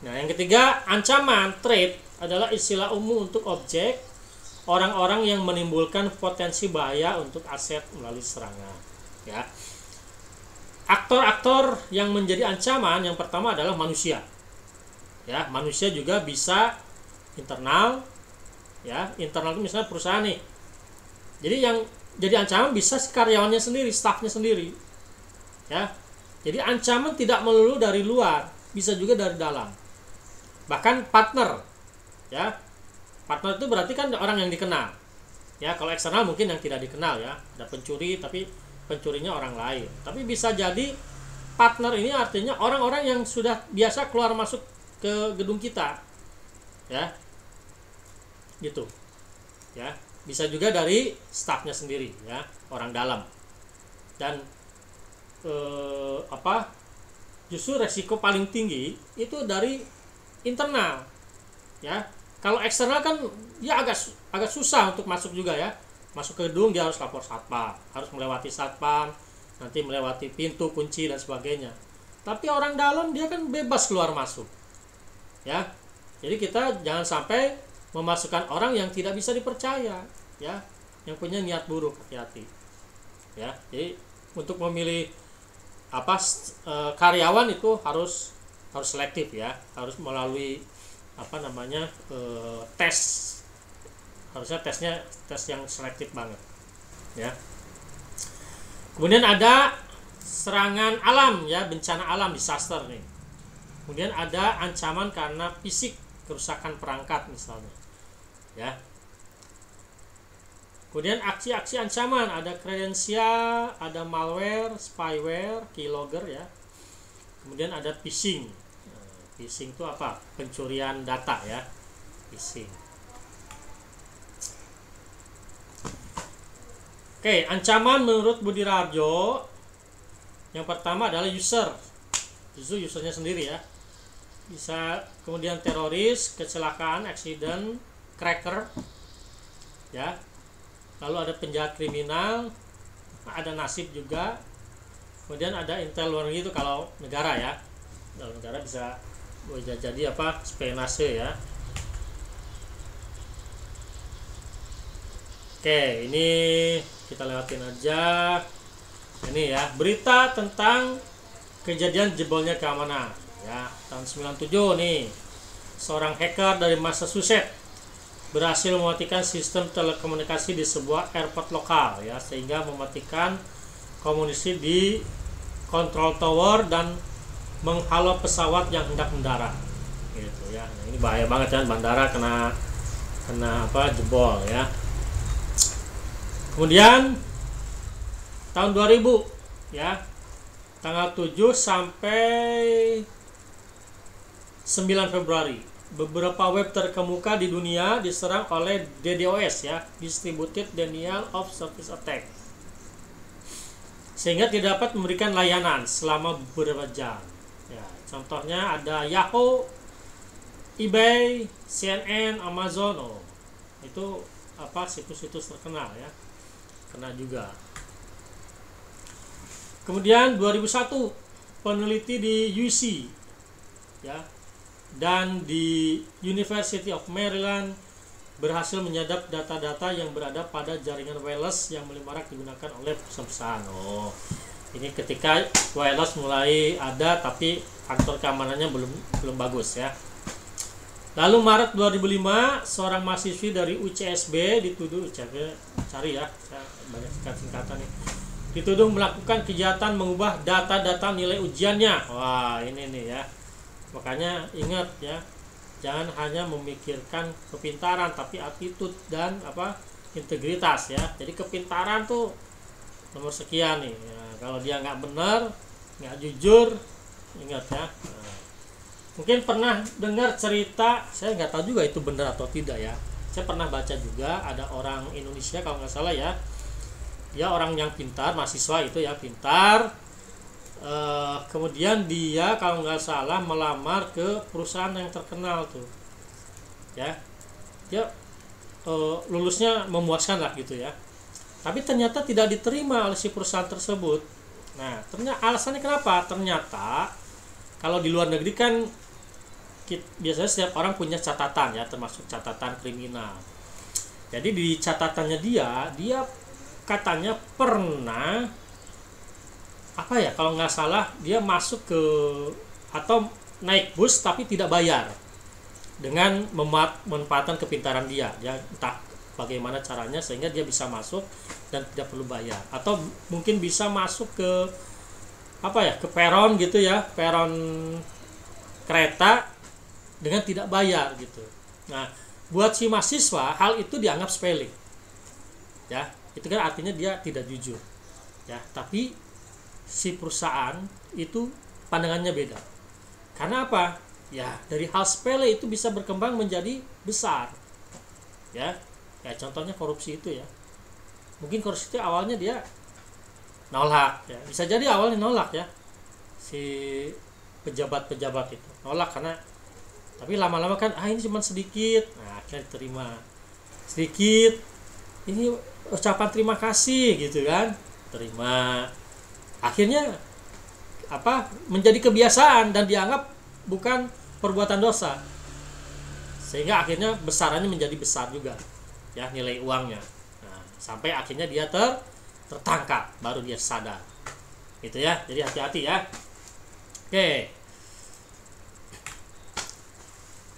Nah, yang ketiga, ancaman, threat adalah istilah umum untuk objek, orang-orang yang menimbulkan potensi bahaya untuk aset melalui serangan ya. Aktor-aktor yang menjadi ancaman yang pertama adalah manusia ya. Manusia juga bisa internal ya. Internal itu misalnya perusahaan nih, jadi yang jadi ancaman bisa karyawannya sendiri, stafnya sendiri ya. Jadi ancaman tidak melulu dari luar, bisa juga dari dalam. Bahkan partner ya, partner itu berarti kan orang yang dikenal ya. Kalau eksternal mungkin yang tidak dikenal ya, ada pencuri tapi pencurinya orang lain. Tapi bisa jadi partner ini artinya orang-orang yang sudah biasa keluar masuk ke gedung kita ya gitu ya. Bisa juga dari stafnya sendiri ya, orang dalam. Dan justru resiko paling tinggi itu dari internal ya. Kalau eksternal kan ya agak susah untuk masuk juga ya. Masuk ke gedung dia harus lapor satpam, harus melewati satpam, nanti melewati pintu kunci dan sebagainya. Tapi orang dalam dia kan bebas keluar masuk ya. Jadi kita jangan sampai memasukkan orang yang tidak bisa dipercaya ya, yang punya niat buruk, hati-hati ya. Jadi untuk memilih karyawan itu harus selektif ya, harus melalui tes. Harusnya tes yang selektif banget ya. Kemudian ada serangan alam ya, bencana alam, disaster nih. Kemudian ada ancaman karena fisik, kerusakan perangkat misalnya ya. Kemudian aksi-aksi ancaman, ada kredensial, ada malware, spyware, keylogger ya. Kemudian ada phishing. Phishing itu apa? Pencurian data ya, phishing. Oke, ancaman menurut Budi Harjo yang pertama adalah justru usernya sendiri ya. Bisa kemudian teroris, kecelakaan, accident, cracker ya. Lalu ada penjahat kriminal, ada nasib juga. Kemudian ada intel luar negeri itu kalau negara ya. Kalau negara bisa jadi spionase ya. Oke, ini kita lewatin aja. Ini ya, berita tentang kejadian jebolnya keamanan ya. Tahun 97 nih, seorang hacker dari Massachusetts berhasil mematikan sistem telekomunikasi di sebuah airport lokal ya, sehingga mematikan komunikasi di control tower dan menghalau pesawat yang hendak mendarat gitu ya. Nah, ini bahaya banget kan, bandara kena jebol ya. Kemudian tahun 2000 ya, tanggal 7 sampai 9 Februari, beberapa web terkemuka di dunia diserang oleh DDoS ya, Distributed Denial of Service Attack, sehingga tidak dapat memberikan layanan selama beberapa jam ya. Contohnya ada Yahoo, eBay, CNN, Amazon. Itu situs-situs terkenal ya, kena juga. Kemudian 2001, peneliti di UC ya dan di University of Maryland berhasil menyadap data-data yang berada pada jaringan wireless yang mulai marak digunakan oleh perusahaan-perusahaan. Ini ketika wireless mulai ada tapi faktor keamanannya belum bagus ya. Lalu Maret 2005, seorang mahasiswi dari UCSB dituduh, cari ya, saya banyak singkatan nih, dituduh melakukan kejahatan mengubah data-data nilai ujiannya. Wah, ini nih ya. Makanya ingat ya, jangan hanya memikirkan kepintaran tapi attitude dan integritas ya. Jadi kepintaran tuh nomor sekian nih ya. Kalau dia nggak benar, nggak jujur, ingat ya. Nah, mungkin pernah dengar cerita, saya nggak tahu juga itu benar atau tidak ya. Saya pernah baca juga ada orang Indonesia kalau nggak salah ya, dia orang yang pintar, mahasiswa itu ya pintar. Kemudian dia kalau nggak salah melamar ke perusahaan yang terkenal tuh ya, dia lulusnya memuaskan lah gitu ya, tapi ternyata tidak diterima oleh si perusahaan tersebut. Nah, ternyata alasannya kenapa? Ternyata kalau di luar negeri kan biasanya setiap orang punya catatan ya, termasuk catatan kriminal. Jadi di catatannya dia katanya pernah kalau nggak salah dia masuk ke atau naik bus tapi tidak bayar, dengan memanfaatkan kepintaran dia entah bagaimana caranya sehingga dia bisa masuk dan tidak perlu bayar, atau mungkin bisa masuk ke ke peron gitu ya, peron kereta dengan tidak bayar gitu. Nah, buat si mahasiswa hal itu dianggap sepele ya, itu kan artinya dia tidak jujur ya. Tapi si perusahaan itu pandangannya beda. Karena apa? Ya, dari hal sepele itu bisa berkembang menjadi besar. Ya. Ya, contohnya korupsi itu ya. Mungkin korupsi itu awalnya dia nolak ya. Bisa jadi awalnya nolak ya. Si pejabat-pejabat itu nolak karena, tapi lama-lama kan ini cuma sedikit. Nah, akhirnya diterima. Sedikit. Ini ucapan terima kasih gitu kan. Terima. Akhirnya menjadi kebiasaan dan dianggap bukan perbuatan dosa, sehingga akhirnya besarannya menjadi besar juga ya, nilai uangnya. Nah, sampai akhirnya dia tertangkap, baru dia sadar gitu ya. Jadi hati-hati ya. Oke,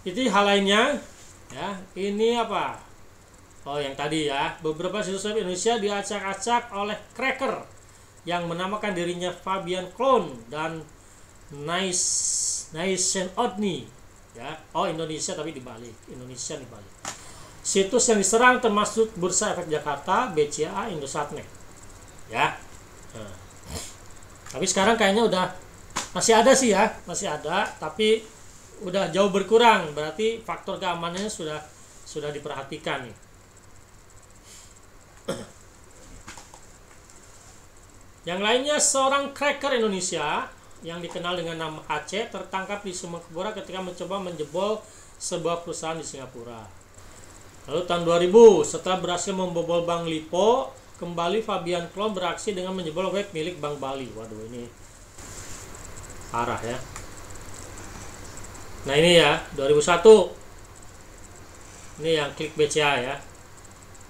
itu hal lainnya ya. Ini yang tadi ya, beberapa situs web Indonesia diacak-acak oleh cracker yang menamakan dirinya Fabian Clone dan Nation Odni ya. Indonesia tapi dibalik, Indonesia dibalik. Situs yang diserang termasuk Bursa Efek Jakarta, BCA, Indosatnet ya. Nah, tapi sekarang kayaknya udah masih ada sih ya, masih ada tapi udah jauh berkurang, berarti faktor keamanannya sudah diperhatikan nih. Yang lainnya, seorang cracker Indonesia yang dikenal dengan nama Aceh tertangkap di Singapura ketika mencoba menjebol sebuah perusahaan di Singapura. Lalu tahun 2000, setelah berhasil membobol Bank Lipo, kembali Fabian Clone beraksi dengan menjebol web milik Bank Bali. Waduh, ini parah ya. Nah, ini ya 2001. Ini yang klik BCA ya.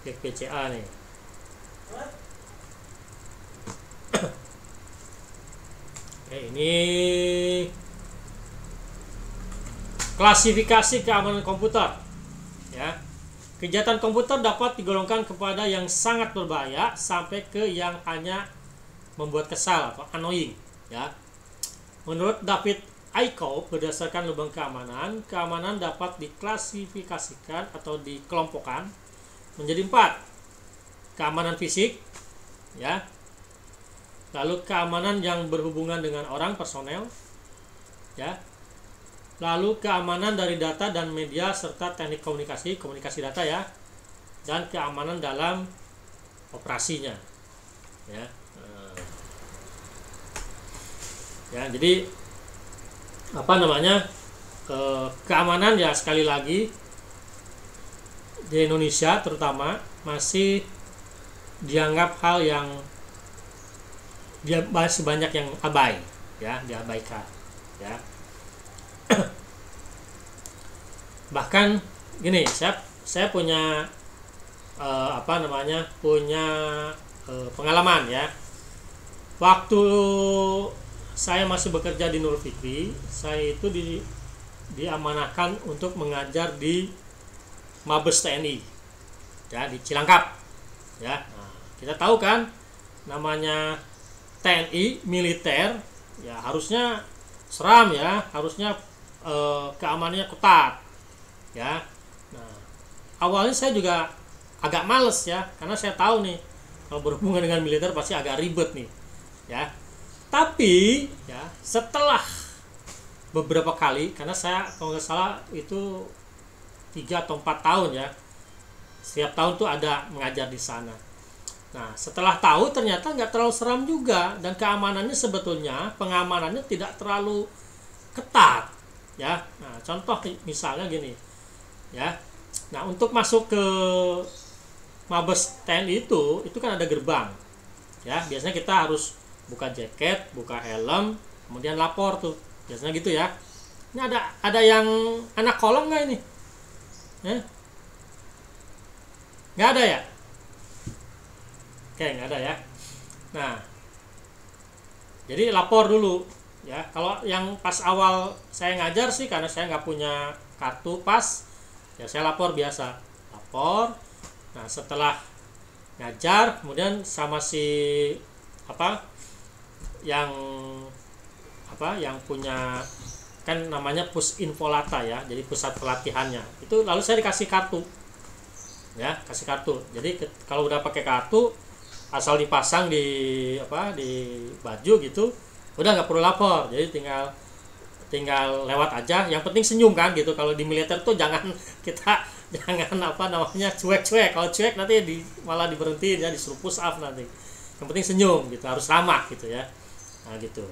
Hack PCA nih. Oke, ini klasifikasi keamanan komputer. Ya. Kejahatan komputer dapat digolongkan kepada yang sangat berbahaya sampai ke yang hanya membuat kesal atau annoying, ya. Menurut David Aikow, berdasarkan lubang keamanan, keamanan dapat diklasifikasikan atau dikelompokkan menjadi 4. Keamanan fisik, ya. Lalu keamanan yang berhubungan dengan orang, personel, ya. Lalu keamanan dari data dan media serta teknik komunikasi data, ya. Dan keamanan dalam operasinya, ya. Ya, jadi keamanan, ya, sekali lagi di Indonesia terutama masih dianggap hal yang masih banyak yang abai, ya, diabaikan, ya. Bahkan gini, saya punya pengalaman, ya. Waktu saya masih bekerja di Nurul Fikri, saya itu diamanahkan untuk mengajar di Mabes TNI, ya, di Cilangkap, ya. Nah, kita tahu kan namanya TNI militer, ya, harusnya seram, ya, harusnya keamanannya ketat, ya. Nah, awalnya saya juga agak males, ya, karena saya tahu nih kalau berhubungan dengan militer pasti agak ribet nih, ya. Tapi, ya, setelah beberapa kali, karena saya kalau nggak salah itu 3 atau 4 tahun, ya, setiap tahun tuh ada mengajar di sana. Nah, setelah tahu ternyata nggak terlalu seram juga, dan keamanannya sebetulnya pengamanannya tidak terlalu ketat, ya. Nah, contoh misalnya gini, ya. Nah, untuk masuk ke Mabes TNI itu kan ada gerbang, ya. Biasanya kita harus buka jaket, buka helm, kemudian lapor tuh, biasanya gitu, ya. Ini ada yang anak kolong nggak ini? Nggak ada, ya? Oke, nggak ada, ya. Nah, jadi lapor dulu, ya. Kalau yang pas awal saya ngajar sih, karena saya nggak punya kartu pas, ya saya lapor biasa, lapor. Nah, setelah ngajar, kemudian sama si yang punya, kan namanya Pusinfolata, ya, jadi pusat pelatihannya itu, lalu saya dikasih kartu, ya, kasih kartu. Jadi kalau udah pakai kartu, asal dipasang di baju gitu, udah nggak perlu lapor, jadi tinggal lewat aja, yang penting senyum kan gitu. Kalau di militer tuh jangan cuek-cuek. Kalau cuek nanti malah diberhentiin, ya, disuruh push up nanti. Yang penting senyum gitu, harus ramah gitu, ya. Nah, gitu.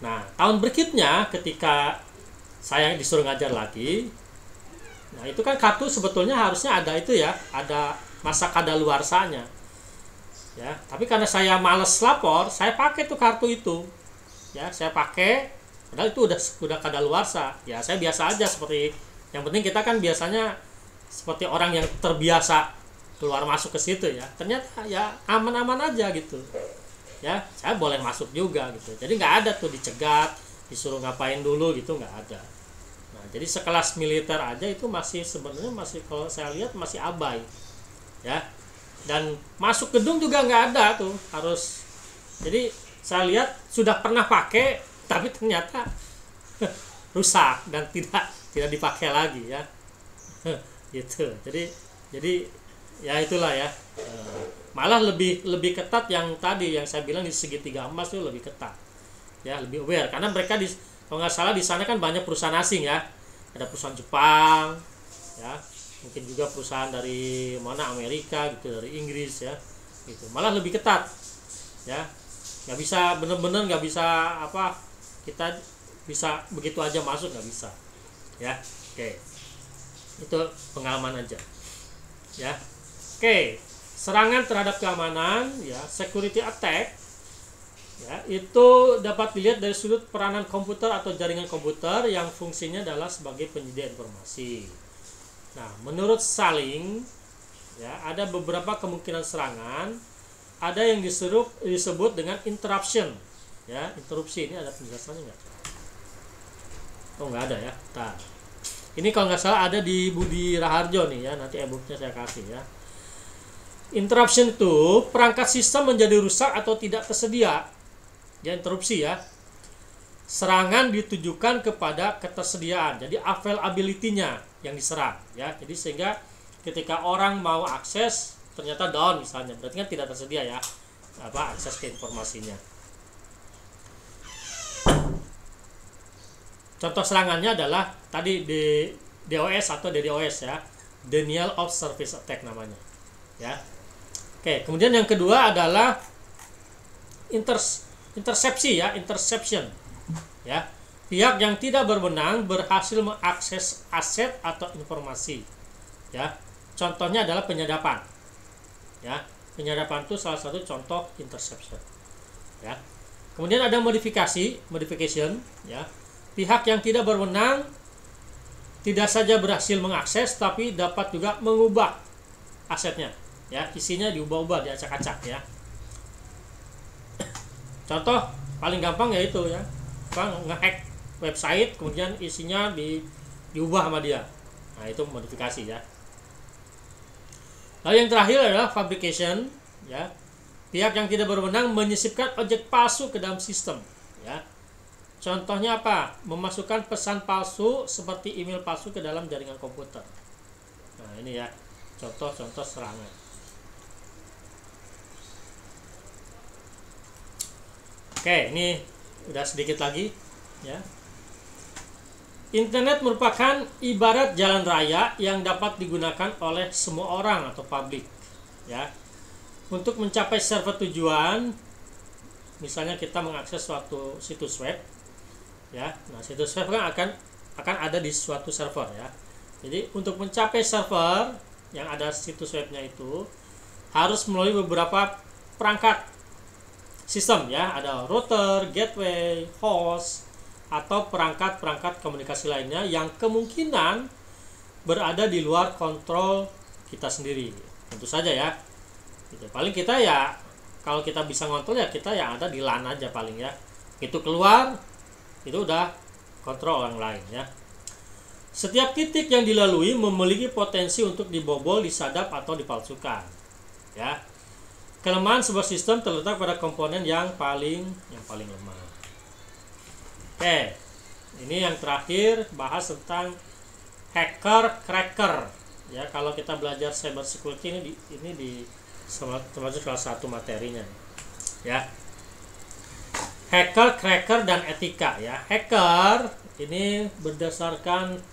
Nah, tahun berikutnya ketika saya disuruh ngajar lagi, nah itu kan kartu sebetulnya harusnya ada itu, ya, ada masa kadaluarsanya, ya. Tapi karena saya males lapor, saya pakai tuh kartu itu, ya, saya pakai, padahal itu udah kadaluarsa, ya. Saya biasa aja, seperti yang penting kita kan biasanya seperti orang yang terbiasa keluar masuk ke situ, ya. Ternyata ya aman-aman aja gitu, ya. Saya boleh masuk juga gitu, jadi nggak ada tuh dicegat, disuruh ngapain dulu gitu, nggak ada. Nah, jadi sekelas militer aja itu sebenarnya masih kalau saya lihat masih abai, ya. Dan masuk gedung juga nggak ada tuh, harus. Jadi saya lihat sudah pernah pakai, tapi ternyata rusak dan tidak dipakai lagi, ya. Gitu. Jadi ya itulah, ya. Malah lebih ketat yang tadi yang saya bilang di segitiga emas itu lebih ketat, ya, lebih aware, karena mereka kalau nggak salah di sana kan banyak perusahaan asing, ya. Ada perusahaan Jepang, ya, mungkin juga perusahaan dari mana, Amerika gitu, dari Inggris, ya, gitu. Malah lebih ketat, ya. Nggak bisa bener-bener, nggak bisa kita bisa begitu aja masuk, nggak bisa, ya. Oke, itu pengalaman aja, ya. Oke, serangan terhadap keamanan, ya, security attack, ya, itu dapat dilihat dari sudut peranan komputer atau jaringan komputer yang fungsinya adalah sebagai penyedia informasi. Nah, menurut Saling, Ya, ada beberapa kemungkinan serangan. Ada yang disebut dengan interruption. Ya, interupsi. Ini ada penjelasannya nggak? Oh, nggak ada ya. Nah, ini kalau nggak salah ada di Budi Raharjo nih ya. Nanti e-booknya saya kasih ya. Interruption itu perangkat sistem menjadi rusak atau tidak tersedia. Ya, interupsi ya. Serangan ditujukan kepada ketersediaan. Jadi availability-nya yang diserang ya. Jadi sehingga ketika orang mau akses ternyata down misalnya, berarti kan tidak tersedia ya akses ke informasinya. Contoh serangannya adalah tadi di DOS atau DDoS ya. Denial of Service Attack namanya. Ya. Oke, kemudian yang kedua adalah interception. Ya, pihak yang tidak berwenang berhasil mengakses aset atau informasi. Ya, contohnya adalah penyadapan. Ya, penyadapan itu salah satu contoh interception. Ya, kemudian ada modification. Ya, pihak yang tidak berwenang tidak saja berhasil mengakses, tapi dapat juga mengubah asetnya. Ya, isinya diubah-ubah, diacak-acak. Ya, contoh paling gampang yaitu ya. Ngehack website kemudian isinya diubah sama dia. Nah, itu modifikasi ya. Lalu yang terakhir adalah fabrication ya. Pihak yang tidak berwenang menyisipkan objek palsu ke dalam sistem ya. Contohnya apa? Memasukkan pesan palsu seperti email palsu ke dalam jaringan komputer. Nah, ini ya contoh-contoh serangan. Oke, ini udah sedikit lagi ya. Internet merupakan ibarat jalan raya yang dapat digunakan oleh semua orang atau publik ya. Untuk mencapai server tujuan, misalnya kita mengakses suatu situs web ya. Nah, situs web kan akan ada di suatu server ya. Jadi untuk mencapai server yang ada situs webnya itu harus melalui beberapa perangkat sistem ya, ada router, gateway, host, atau perangkat-perangkat komunikasi lainnya yang kemungkinan berada di luar kontrol kita sendiri. Tentu saja ya. Gitu. Paling kita ya kalau kita bisa ngontrol ya kita yang ada di LAN aja paling ya. Itu keluar itu udah kontrol orang lain ya. Setiap titik yang dilalui memiliki potensi untuk dibobol, disadap atau dipalsukan. Ya. Kelemahan sebuah sistem terletak pada komponen yang paling lemah. Oke, ini yang terakhir bahas tentang hacker cracker. Ya, kalau kita belajar cyber security ini termasuk salah satu materinya. Ya, hacker cracker dan etika. Ya, hacker ini berdasarkan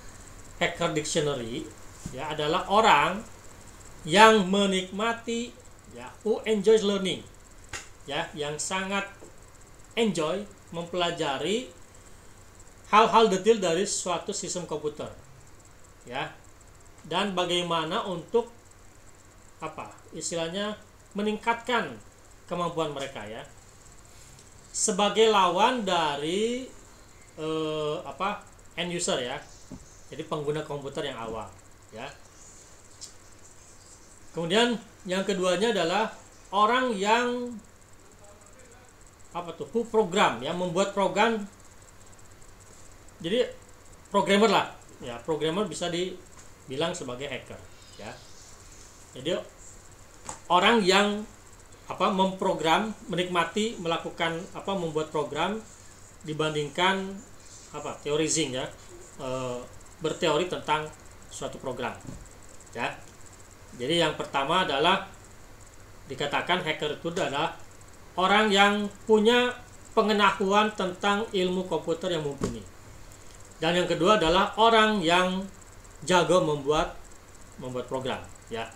Hacker Dictionary ya adalah orang yang menikmati ya, who enjoys learning ya, yang sangat enjoy mempelajari hal-hal detail dari suatu sistem komputer ya, dan bagaimana untuk istilahnya meningkatkan kemampuan mereka ya, sebagai lawan dari end user ya, jadi pengguna komputer yang awam ya. Kemudian yang keduanya adalah orang yang who program, yang membuat program. Jadi programmer lah, ya programmer bisa dibilang sebagai hacker, ya. Jadi orang yang memprogram, menikmati melakukan membuat program dibandingkan theorizing ya, berteori tentang suatu program, ya. Jadi yang pertama adalah dikatakan hacker itu adalah orang yang punya pengetahuan tentang ilmu komputer yang mumpuni. Dan yang kedua adalah orang yang jago membuat program, ya.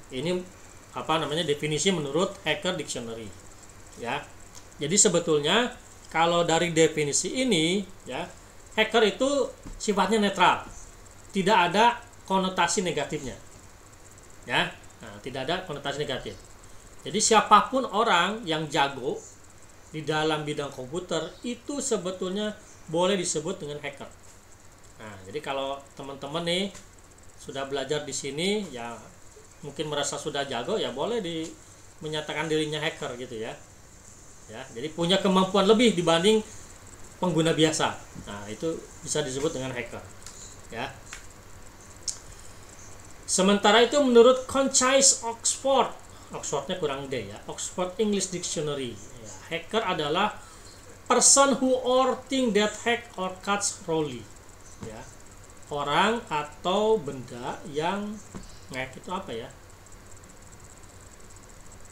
Ini definisi menurut Hacker Dictionary, ya. Jadi sebetulnya kalau dari definisi ini, ya, hacker itu sifatnya netral, tidak ada konotasi negatifnya. Ya, nah, tidak ada konotasi negatif. Jadi siapapun orang yang jago di dalam bidang komputer itu sebetulnya boleh disebut dengan hacker. Nah, jadi kalau teman-teman nih sudah belajar di sini ya mungkin merasa sudah jago, ya boleh menyatakan dirinya hacker gitu ya. Ya, jadi punya kemampuan lebih dibanding pengguna biasa. Nah, itu bisa disebut dengan hacker. Ya. Sementara itu menurut Concise Oxfordnya kurang D ya, Oxford English Dictionary, ya, hacker adalah person who or thing that hack or cuts wrongly. Ya, orang atau benda yang ngehack itu apa ya?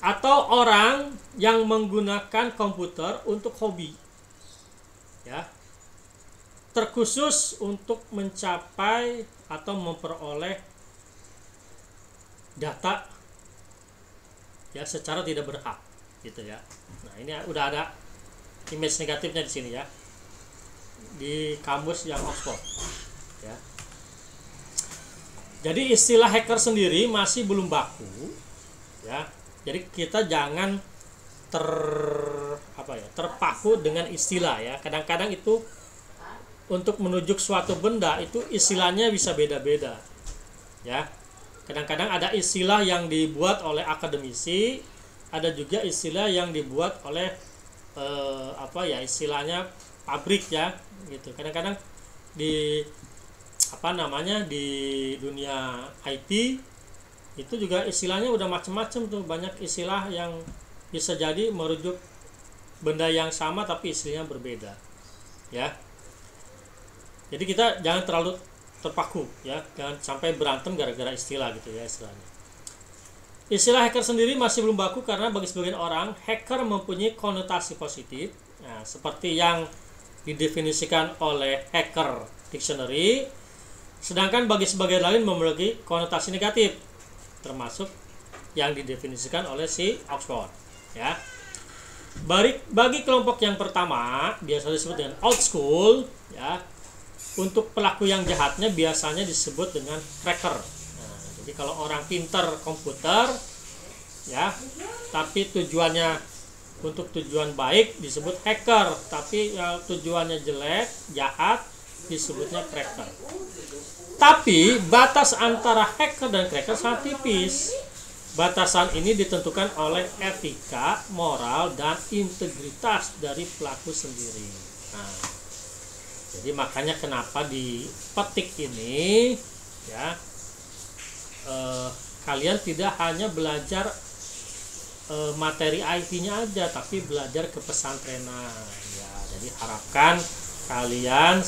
Atau orang yang menggunakan komputer untuk hobi, ya, terkhusus untuk mencapai atau memperoleh data ya secara tidak berhak gitu ya. Nah, ini udah ada image negatifnya di sini ya, di kamus yang Oxford ya. Jadi istilah hacker sendiri masih belum baku ya. Jadi kita jangan terpaku dengan istilah ya. Kadang-kadang itu untuk menunjuk suatu benda itu istilahnya bisa beda-beda ya. Kadang-kadang ada istilah yang dibuat oleh akademisi, ada juga istilah yang dibuat oleh istilahnya pabrik ya gitu. Kadang-kadang di di dunia IT itu juga istilahnya udah macam-macam tuh, banyak istilah yang bisa jadi merujuk benda yang sama tapi istilahnya berbeda ya. Jadi kita jangan terlalu terpaku ya, jangan sampai berantem gara-gara istilah gitu ya istilahnya. Istilah hacker sendiri masih belum baku karena bagi sebagian orang hacker mempunyai konotasi positif, nah, seperti yang didefinisikan oleh Hacker Dictionary, sedangkan bagi sebagian lain memiliki konotasi negatif, termasuk yang didefinisikan oleh si Oxford ya. Bagi kelompok yang pertama biasa disebut dengan old school ya. Untuk pelaku yang jahatnya biasanya disebut dengan cracker. Nah, jadi kalau orang pintar komputer ya, tapi tujuannya untuk tujuan baik disebut hacker, tapi tujuannya jelek, jahat disebutnya cracker. Tapi batas antara hacker dan cracker sangat tipis. Batasan ini ditentukan oleh etika, moral, dan integritas dari pelaku sendiri. Nah, jadi makanya kenapa di petik ini ya, kalian tidak hanya belajar materi IT-nya aja, tapi belajar kepesantrenan ya. Jadi harapkan kalian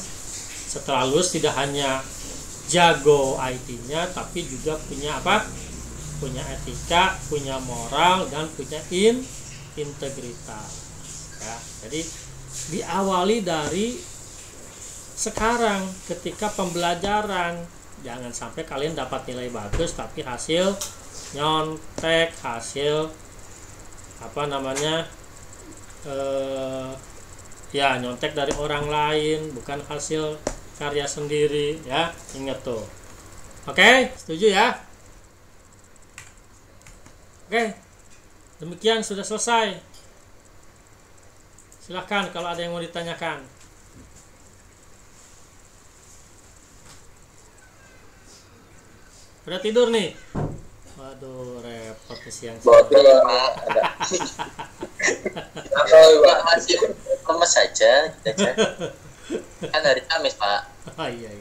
setelah lulus tidak hanya jago IT-nya, tapi juga punya punya etika, punya moral, dan punya integritas ya. Jadi diawali dari sekarang ketika pembelajaran, jangan sampai kalian dapat nilai bagus tapi hasil nyontek, hasil nyontek dari orang lain, bukan hasil karya sendiri ya. Ingat tuh. Oke, setuju ya? Oke, demikian sudah selesai. Silahkan kalau ada yang mau ditanyakan. Udah tidur nih? Waduh, repot nih siang. Betul, ada. Kalau masih lemes saja, kita kan hari Kamis, Pak. Oh iya.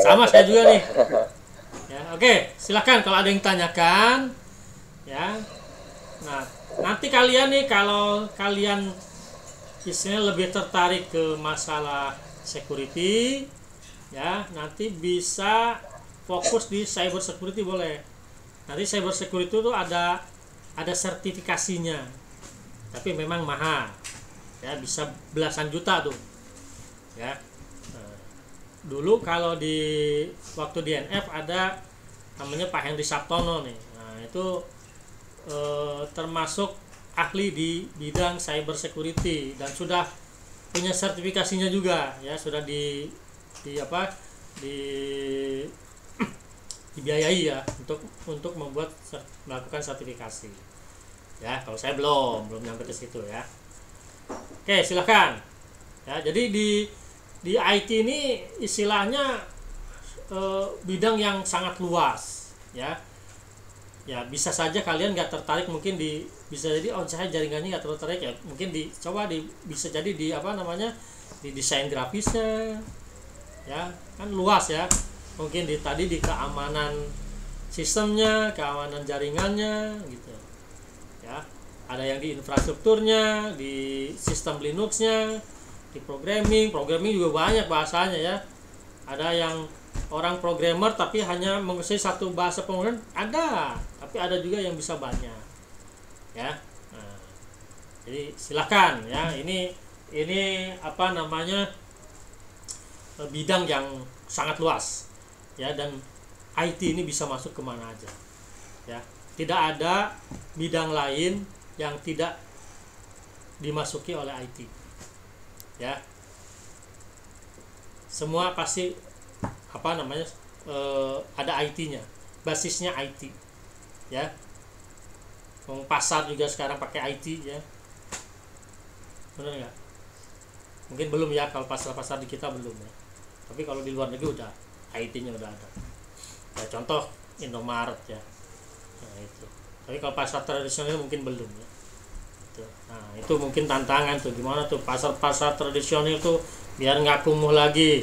Sama saya juga nih. Ya, oke, silakan kalau ada yang tanyakan. Ya. Nah, nanti kalian nih kalau kalian istilahnya lebih tertarik ke masalah security, ya, nanti bisa fokus di cyber security boleh. Nanti cyber security itu ada sertifikasinya, tapi memang mahal ya, bisa belasan juta tuh ya. Nah, dulu kalau waktu di NF ada namanya Pak Henry Sabtono nih. Nah, itu termasuk ahli di bidang cyber security dan sudah punya sertifikasinya juga ya, sudah dibiayai ya untuk melakukan sertifikasi ya. Kalau saya belum nyampe ke situ ya. Oke, silakan ya. Jadi di IT ini istilahnya bidang yang sangat luas, ya. Ya bisa saja kalian nggak tertarik, mungkin bisa jadi saya jaringannya nggak terlalu tertarik, ya mungkin bisa jadi di apa namanya, di desain grafisnya, ya kan luas ya. Mungkin tadi di keamanan sistemnya, keamanan jaringannya gitu, ya. Ada yang di infrastrukturnya, di sistem Linuxnya, di programming juga banyak bahasanya ya. Ada yang orang programmer tapi hanya menguasai satu bahasa pemrograman, ada, tapi ada juga yang bisa banyak, ya. Nah, jadi silakan ya, ini apa namanya, bidang yang sangat luas ya, dan IT ini bisa masuk kemana aja ya. Tidak ada bidang lain yang tidak dimasuki oleh IT ya. Semua pasti apa namanya, ada IT-nya, basisnya IT ya. Pasar juga sekarang pakai IT ya, benar nggak? Mungkin belum ya, kalau pasar di kita belum ya, tapi kalau di luar negeri udah, IT-nya udah ada ya. Contoh Indomaret ya, nah itu. Tapi kalau pasar tradisional mungkin belum ya. Nah itu mungkin tantangan tuh, gimana tuh pasar tradisional tuh biar nggak kumuh lagi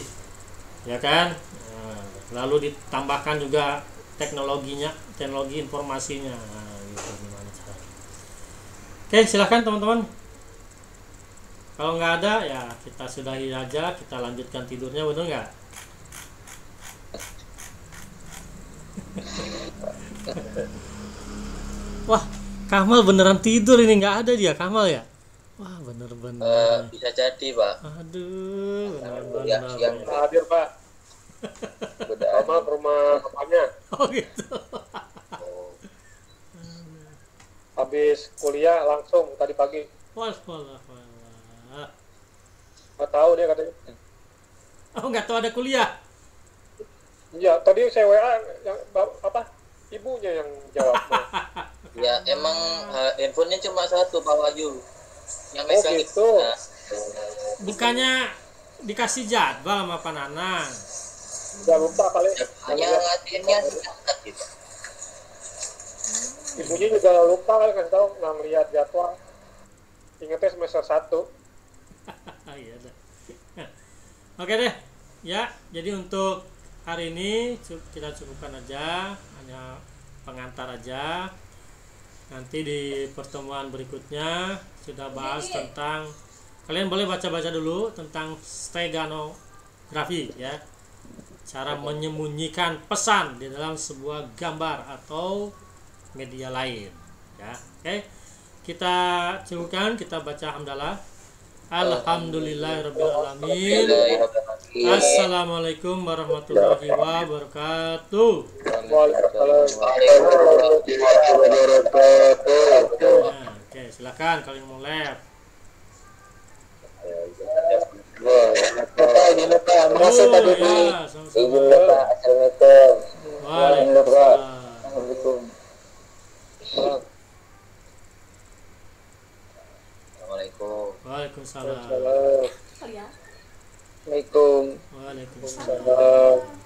ya kan. Nah, lalu ditambahkan juga teknologi informasinya. Nah, gitu gimana caranya. Oke, silahkan teman-teman. Kalau nggak ada ya kita sudahi aja, kita lanjutkan tidurnya, betul nggak? Wah, Kamal beneran tidur ini, nggak ada dia Kamal ya? Wah, bener-bener. Bisa jadi, Pak. Aduh, Ya, bener-bener. siang hadir Pak. Sama ke rumah bapaknya. Oh gitu. Habis kuliah langsung tadi pagi. Wah. Nggak tahu dia katanya. Oh, nggak tahu ada kuliah. Iya, tadi saya WA yang ibunya yang jawab. Ya, emang handphonenya cuma satu, Pak Wahyu. Yang Oh megang gitu. Nah, Bukannya dikasih jadwal sama Pak Nanang? Udah lupa kali. hanya ngatiinnya diangkat gitu. Ibunya juga lupa kali, kan tahu nggak ngeliat jadwal. Ingatnya semester 1. Iya deh. Oke deh. Ya, jadi untuk hari ini kita cukupkan aja, hanya pengantar aja. Nanti di pertemuan berikutnya sudah bahas tentang, kalian boleh baca-baca dulu tentang steganografi ya. Cara menyembunyikan pesan di dalam sebuah gambar atau media lain ya. Oke. Kita cukupkan, kita baca hamdalah. Alhamdulillahirabbil alamin. Assalamualaikum warahmatullahi wabarakatuh. Nah, oke, silakan kalau yang mau live. Oh, ya, sama-sama. Waalaikumsalam. Assalamualaikum. Waalaikumsalam. Assalamualaikum. Waalaikumsalam.